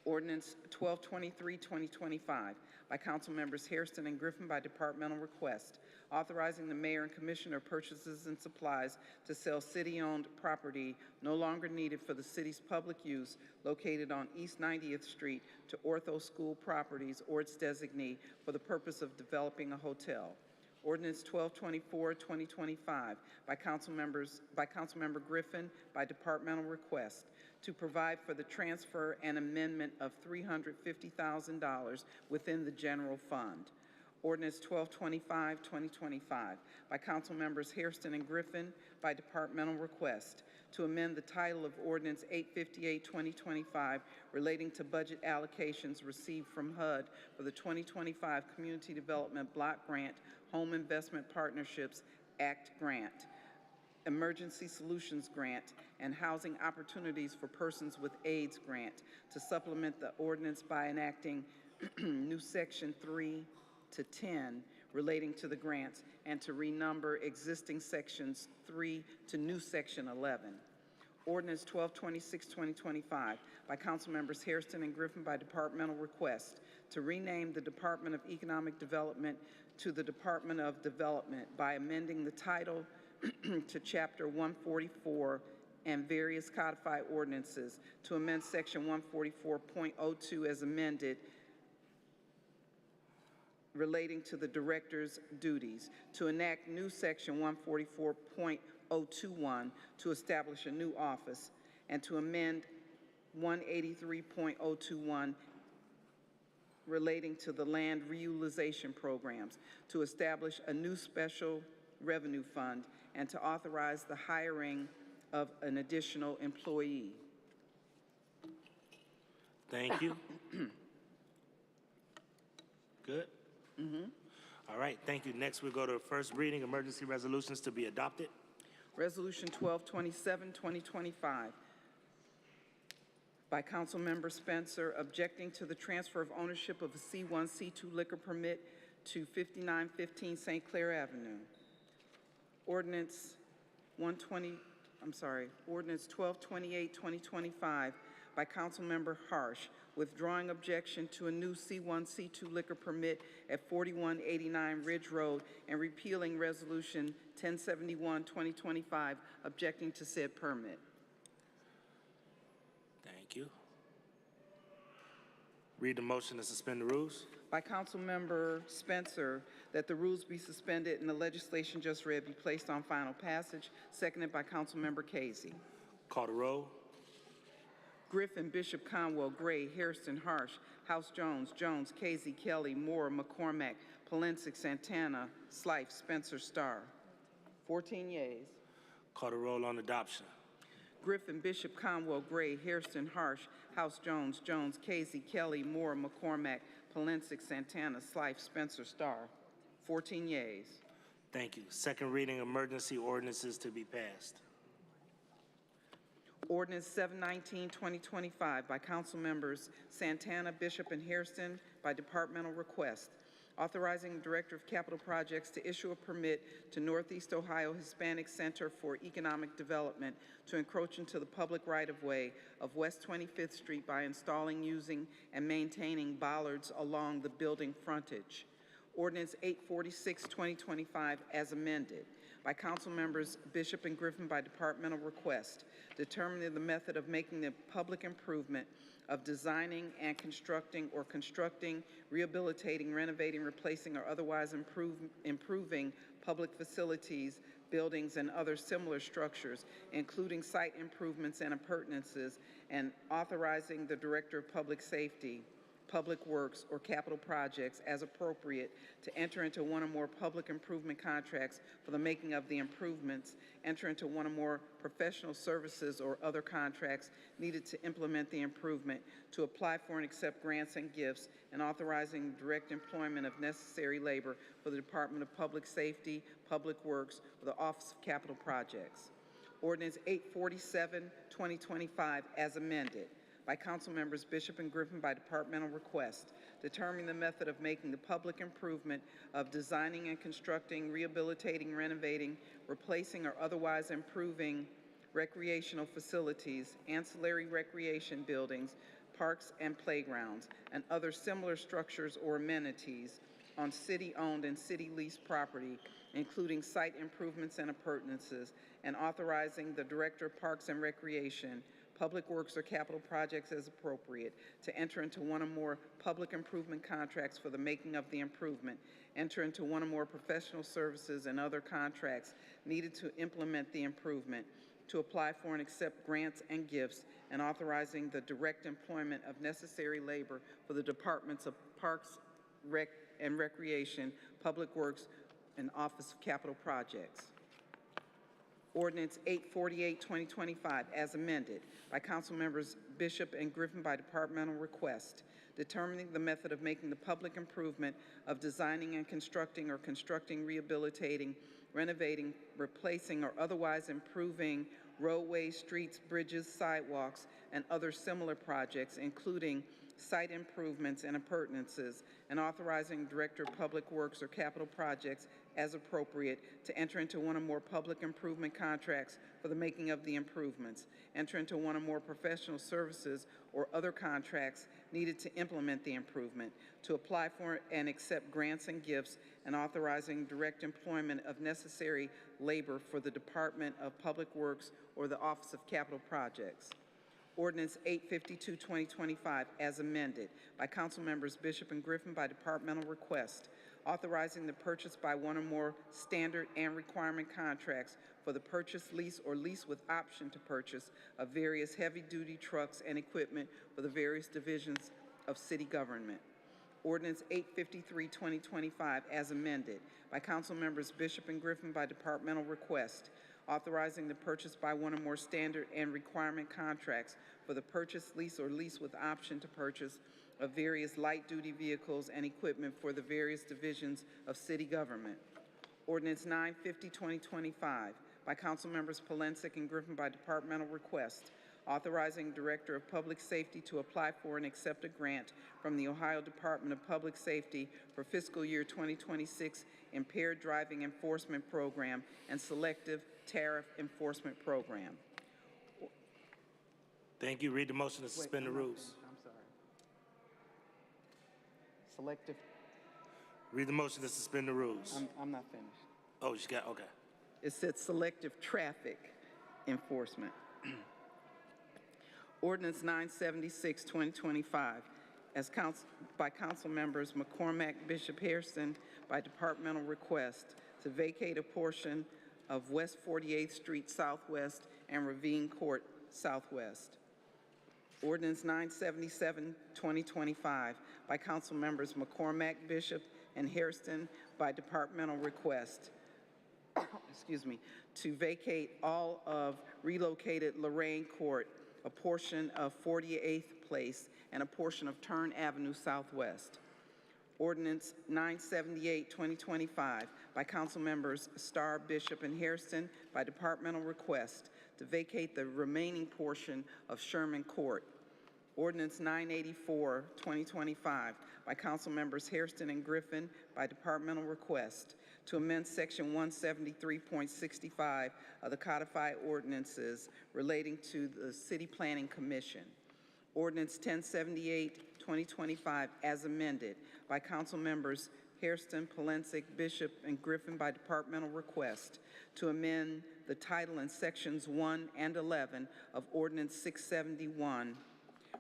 Ordinance 1223, 2025, by Council Members Hairston and Griffin by departmental request, authorizing the mayor and commissioner of purchases and supplies to sell city-owned property no longer needed for the city's public use located on East 90th Street to Ortho School Properties or its designee for the purpose of developing a hotel. Ordinance 1224, 2025, by Councilmember Griffin by departmental request, to provide for the transfer and amendment of $350,000 within the general fund. Ordinance 1225, 2025, by Council Members Hairston and Griffin by departmental request, to amend the title of Ordinance 858, 2025, relating to budget allocations received from HUD for the 2025 Community Development Block Grant Home Investment Partnerships Act Grant, Emergency Solutions Grant, and Housing Opportunities for Persons with AIDS Grant, to supplement the ordinance by enacting new Section 3 to 10 relating to the grants, and to renumber existing Sections 3 to new Section 11. Ordinance 1226, 2025, by Council Members Hairston and Griffin by departmental request, to rename the Department of Economic Development to the Department of Development by amending the title to Chapter 144 and various codified ordinances, to amend Section 144.02 as amended relating to the Director's duties, to enact new Section 144.021 to establish a new office, and to amend 183.021 relating to the land reutilization programs, to establish a new special revenue fund, and to authorize the hiring of an additional employee. Thank you. Good? All right, thank you. Next, we'll go to first reading, emergency resolutions to be adopted. Resolution 1227, 2025, by Councilmember Spencer, objecting to the transfer of ownership of a C1, C2 liquor permit to 5915 St. Clair Avenue. Ordinance 1228, 2025, by Councilmember Harsh, withdrawing objection to a new C1, C2 liquor permit at 4189 Ridge Road and repealing Resolution 1071, 2025, objecting to said permit. Thank you. Read the motion to suspend the rules. By Councilmember Spencer, that the rules be suspended and the legislation just read be placed on final passage, seconded by Councilmember Casey. Call the roll. Griffin, Bishop, Conwell, Gray, Hairston, Harsh, House Jones, Casey, Kelly, Moore, McCormack, Palencic, Santana, Slife, Spencer, Starr. 14 yeas. Call the roll on adoption. Griffin, Bishop, Conwell, Gray, Hairston, Harsh, House, Jones, Jones, Casey, Kelly, Moore, McCormack, Palencic, Santana, Slife, Spencer, Starr. 14 yeas. Thank you. Second reading emergency ordinances to be passed. Ordinance 719, 2025 by council members Santana, Bishop, and Hairston by departmental request, authorizing the Director of Capital Projects to issue a permit to Northeast Ohio Hispanic Center for Economic Development to encroach into the public right-of-way of West 25th Street by installing, using, and maintaining bollards along the building frontage. Ordinance 846, 2025 as amended by council members Bishop and Griffin by departmental request, determining the method of making the public improvement of designing and constructing or constructing, rehabilitating, renovating, replacing, or otherwise improving public facilities, buildings, and other similar structures, including site improvements and appurtenances, and authorizing the Director of Public Safety, Public Works, or Capital Projects as appropriate to enter into one or more public improvement contracts for the making of the improvements, enter into one or more professional services or other contracts needed to implement the improvement, to apply for and accept grants and gifts, and authorizing direct employment of necessary labor for the Department of Public Safety, Public Works, or the Office of Capital Projects. Ordinance 847, 2025 as amended by council members Bishop and Griffin by departmental request, determining the method of making the public improvement of designing and constructing, rehabilitating, renovating, replacing, or otherwise improving recreational facilities, ancillary recreation buildings, parks and playgrounds, and other similar structures or amenities on city-owned and city-leased property, including site improvements and appurtenances, and authorizing the Director of Parks and Recreation, Public Works, or Capital Projects as appropriate to enter into one or more public improvement contracts for the making of the improvement, enter into one or more professional services and other contracts needed to implement the improvement, to apply for and accept grants and gifts, and authorizing the direct employment of necessary labor for the departments of Parks and Recreation, Public Works, and Office of Capital Projects. Ordinance 848, 2025 as amended by council members Bishop and Griffin by departmental request, determining the method of making the public improvement of designing and constructing or constructing, rehabilitating, renovating, replacing, or otherwise improving roadways, streets, bridges, sidewalks, and other similar projects, including site improvements and appurtenances, and authorizing Director of Public Works or Capital Projects as appropriate to enter into one or more public improvement contracts for the making of the improvements, enter into one or more professional services or other contracts needed to implement the improvement, to apply for and accept grants and gifts, and authorizing direct employment of necessary labor for the Department of Public Works or the Office of Capital Projects. Ordinance 852, 2025 as amended by council members Bishop and Griffin by departmental request, authorizing the purchase by one or more standard and requirement contracts for the purchase, lease, or lease with option to purchase of various heavy-duty trucks and equipment for the various divisions of city government. Ordinance 853, 2025 as amended by council members Bishop and Griffin by departmental request, authorizing the purchase by one or more standard and requirement contracts for the purchase, lease, or lease with option to purchase of various light-duty vehicles and equipment for the various divisions of city government. Ordinance 950, 2025 by council members Palencic and Griffin by departmental request, authorizing Director of Public Safety to apply for and accept a grant from the Ohio Department of Public Safety for fiscal year 2026 Impaired Driving Enforcement Program and Selective Tariff Enforcement Program. Thank you. Read the motion to suspend the rules. I'm sorry. Selective. Read the motion to suspend the rules. I'm not finished. Oh, you got, okay. It said selective traffic enforcement. Ordinance 976, 2025, by council members McCormack, Bishop, Hairston, by departmental request to vacate a portion of West 48th Street Southwest and Ravine Court Southwest. Ordinance 977, 2025, by council members McCormack, Bishop, and Hairston by departmental request, excuse me, to vacate all of relocated Lorraine Court, a portion of 48th Place, and a portion of Turn Avenue Southwest. Ordinance 978, 2025, by council members Starr, Bishop, and Hairston by departmental request to vacate the remaining portion of Sherman Court. Ordinance 984, 2025, by council members Hairston and Griffin by departmental request to amend section 173.65 of the codified ordinances relating to the City Planning Commission. Ordinance 1078, 2025, as amended by council members Hairston, Polensek, Bishop, and Griffin by departmental request to amend the title in sections 1 and 11 of Ordinance 671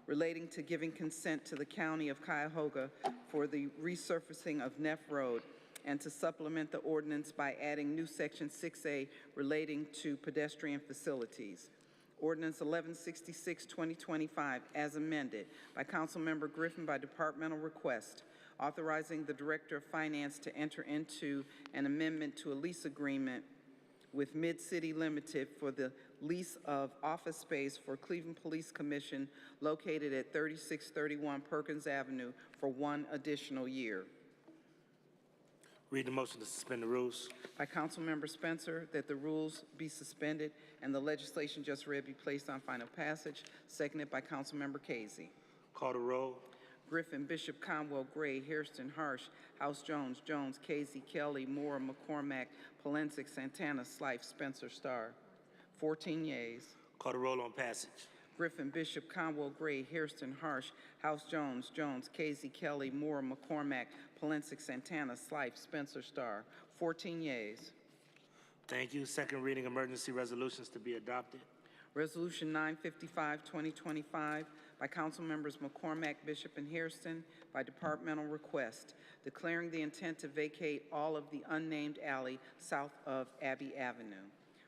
relating to giving consent to the County of Cuyahoga for the resurfacing of Neff Road, and to supplement the ordinance by adding new section 6A relating to pedestrian facilities. Ordinance 1166, 2025, as amended by Councilmember Griffin by departmental request, authorizing the Director of Finance to enter into an amendment to a lease agreement with Mid-City Limited for the lease of office space for Cleveland Police Commission located at 3631 Perkins Avenue for 1 additional year. Read the motion to suspend the rules. By Councilmember Spencer, that the rules be suspended and the legislation just read be placed on final passage, seconded by Councilmember Casey. Call the roll. Griffin, Bishop, Conwell, Gray, Hairston, Harsh, House Jones, Jones, Casey, Kelly, Moore, McCormack, Polensek, Santana, Slife, Spencer, Starr. 14 yeas. Call the roll on passage. Griffin, Bishop, Conwell, Gray, Hairston, Harsh, House Jones, Jones, Casey, Kelly, Moore, McCormack, Polensek, Santana, Slife, Spencer, Starr. 14 yeas. Thank you. Second reading emergency resolutions to be adopted. Resolution 955, 2025, by council members McCormack, Bishop, and Hairston by departmental request, declaring the intent to vacate all of the unnamed alley south of Abbey Avenue.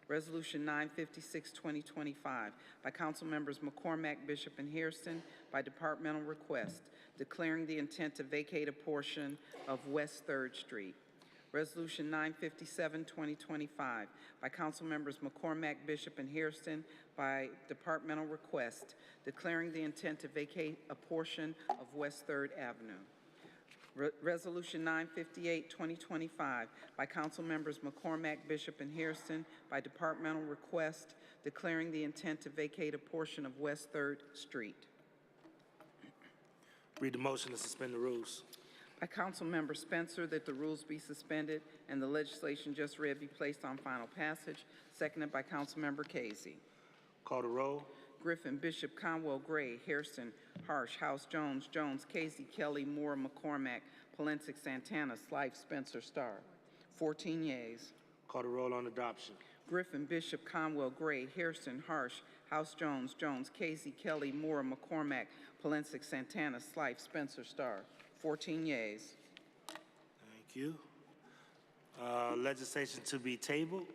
Resolution 956, 2025, by council members McCormack, Bishop, and Hairston by departmental request, declaring the intent to vacate a portion of West 3rd Street. Resolution 957, 2025, by council members McCormack, Bishop, and Hairston by departmental request, declaring the intent to vacate a portion of West 3rd Avenue. Resolution 958, 2025, by council members McCormack, Bishop, and Hairston by departmental request, declaring the intent to vacate a portion of West 3rd Street. Read the motion to suspend the rules. By Councilmember Spencer, that the rules be suspended and the legislation just read be placed on final passage, seconded by Councilmember Casey. Call the roll. Griffin, Bishop, Conwell, Gray, Hairston, Harsh, House Jones, Jones, Casey, Kelly, Moore, McCormack, Polensek, Santana, Slife, Spencer, Starr. 14 yeas. Call the roll on adoption. Griffin, Bishop, Conwell, Gray, Hairston, Harsh, House Jones, Jones, Casey, Kelly, Moore, McCormack, Polensek, Santana, Slife, Spencer, Starr. 14 yeas. Thank you. Legislation to be tabled.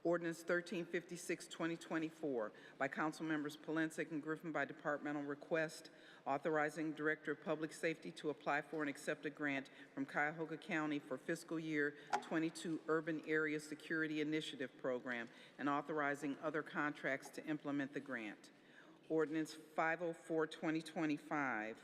Ordinance 1356, 2024, by council members Polensek and Griffin by departmental request, authorizing Director of Public Safety to apply for and accept a grant from Cuyahoga County for fiscal year 22 Urban Area Security Initiative Program, and authorizing other contracts to implement the grant. Ordinance 504, 2025,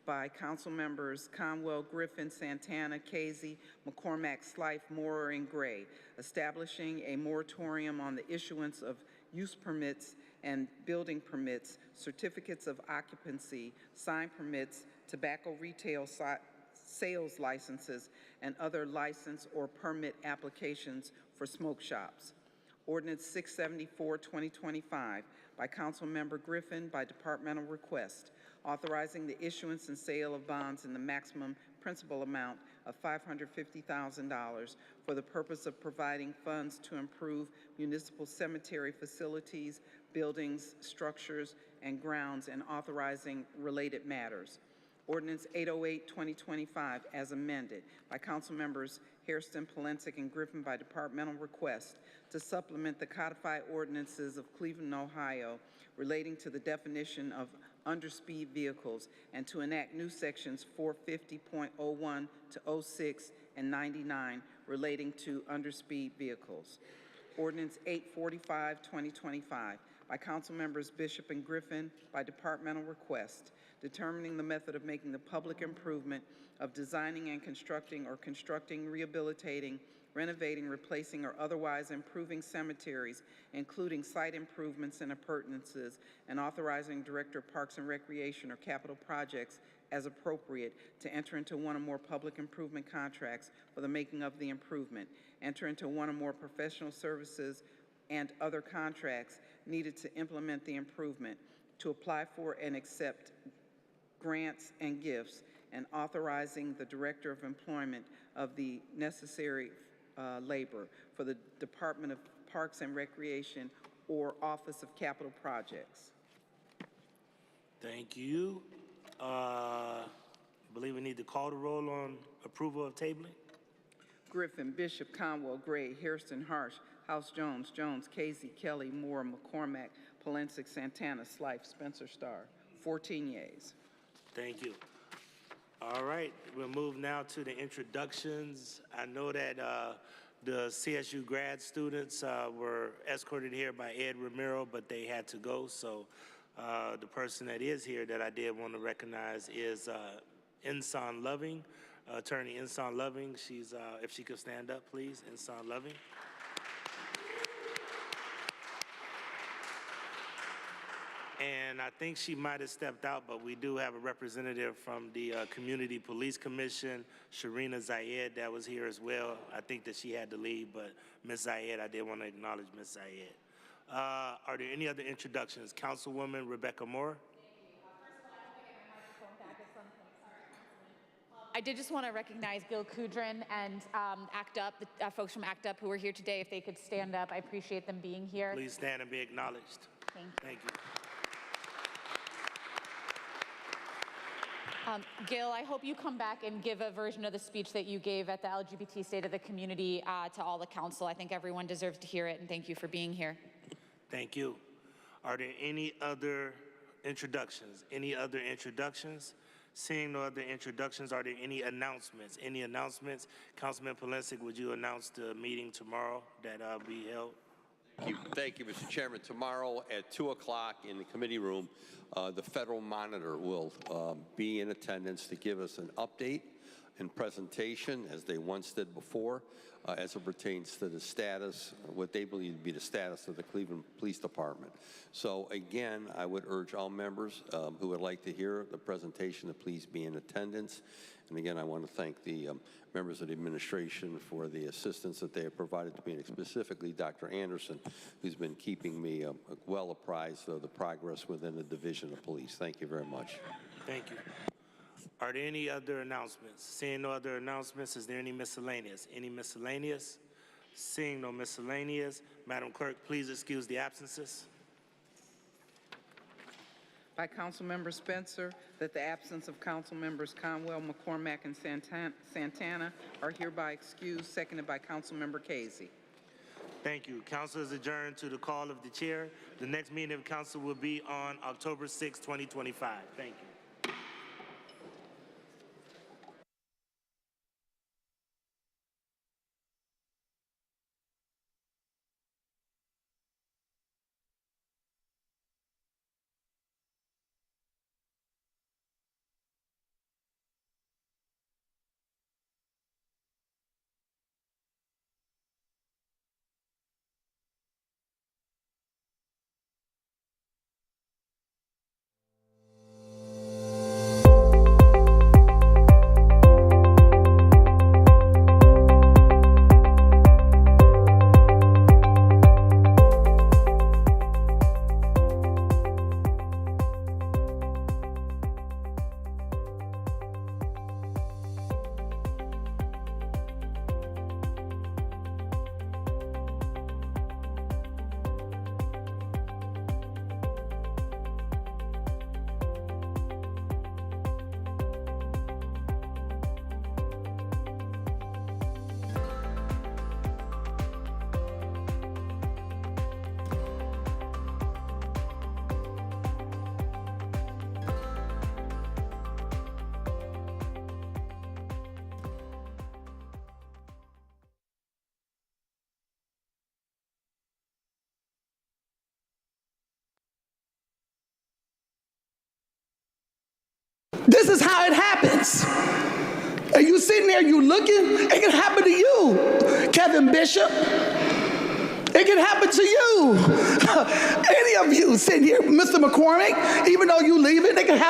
by council members Conwell, Griffin, Santana, Casey, McCormack, Slife, Moore, and Gray, establishing a moratorium on the issuance of use permits and building permits, certificates of occupancy, sign permits, tobacco retail sales licenses, and other license or permit applications for smoke shops. Ordinance 674, 2025, by council member Griffin by departmental request, authorizing the issuance and sale of bonds in the maximum principal amount of $550,000 for the purpose of providing funds to improve municipal cemetery facilities, buildings, structures, and grounds, and authorizing related matters. Ordinance 808, 2025, as amended by council members Hairston, Polensek, and Griffin by departmental request to supplement the codified ordinances of Cleveland, Ohio, relating to the definition of underspeed vehicles, and to enact new sections 450.01 to 06 and 99 relating to underspeed vehicles. Ordinance 845, 2025, by Council Members Bishop and Griffin by departmental request, determining the method of making the public improvement of designing and constructing or constructing, rehabilitating, renovating, replacing, or otherwise improving cemeteries, including site improvements and appurtenances, and authorizing Director of Parks and Recreation or capital projects as appropriate to enter into one or more public improvement contracts for the making of the improvement, enter into one or more professional services and other contracts needed to implement the improvement, to apply for and accept grants and gifts, and authorizing the Director of Employment of the necessary labor for the Department of Parks and Recreation or Office of Capital Projects. Thank you. I believe we need to call the roll on approval of tabling. Griffin, Bishop, Conwell, Gray, Hairston, Harsh, House Jones, Jones, Casey, Kelly, Moore, McCormack, Polensek, Santana, Slife, Spencer, Starr. 14 yeas. Thank you. All right, we'll move now to the introductions. I know that the CSU grad students were escorted here by Ed Ramiro, but they had to go. So the person that is here that I did want to recognize is Insan Loving, Attorney Insan Loving. She's, if she could stand up, please, Insan Loving. And I think she might have stepped out, but we do have a representative from the Community Police Commission, Sharina Zayed, that was here as well. I think that she had to leave, but Ms. Zayed, I did want to acknowledge Ms. Zayed. Are there any other introductions? Councilwoman Rebecca Moore. I did just want to recognize Gil Kudrin and ACT UP, the folks from ACT UP who are here today. If they could stand up, I appreciate them being here. Please stand and be acknowledged. Thank you. Thank you. Gil, I hope you come back and give a version of the speech that you gave at the LGBT State of the Community to all the council. I think everyone deserves to hear it, and thank you for being here. Thank you. Are there any other introductions? Any other introductions? Seeing no other introductions, are there any announcements? Any announcements? Councilman Polensek, would you announce the meeting tomorrow that will be held? Thank you, Mr. Chairman. Tomorrow at 2 o'clock in the committee room, the Federal Monitor will be in attendance to give us an update and presentation, as they once did before, as it pertains to the status, what they believe to be the status of the Cleveland Police Department. So again, I would urge all members who would like to hear the presentation to please be in attendance. And again, I want to thank the members of the administration for the assistance that they have provided to me, and specifically Dr. Anderson, who's been keeping me well apprised of the progress within the Division of Police. Thank you very much. Thank you. Are there any other announcements? Seeing no other announcements, is there any miscellaneous? Any miscellaneous? Seeing no miscellaneous, Madam Clerk, please excuse the absences. By Council Member Spencer, that the absence of Council Members Conwell, McCormack, and Santana are hereby excused, seconded by Council Member Casey. Thank you. Council is adjourned to the call of the chair. The next meeting of council will be on October 6, 2025. Thank you. This is how it happens. And you sitting there, you looking, it can happen to you, Kevin Bishop. It can happen to you. Any of you sitting here, Mr. McCormick, even though you leaving, it can happen.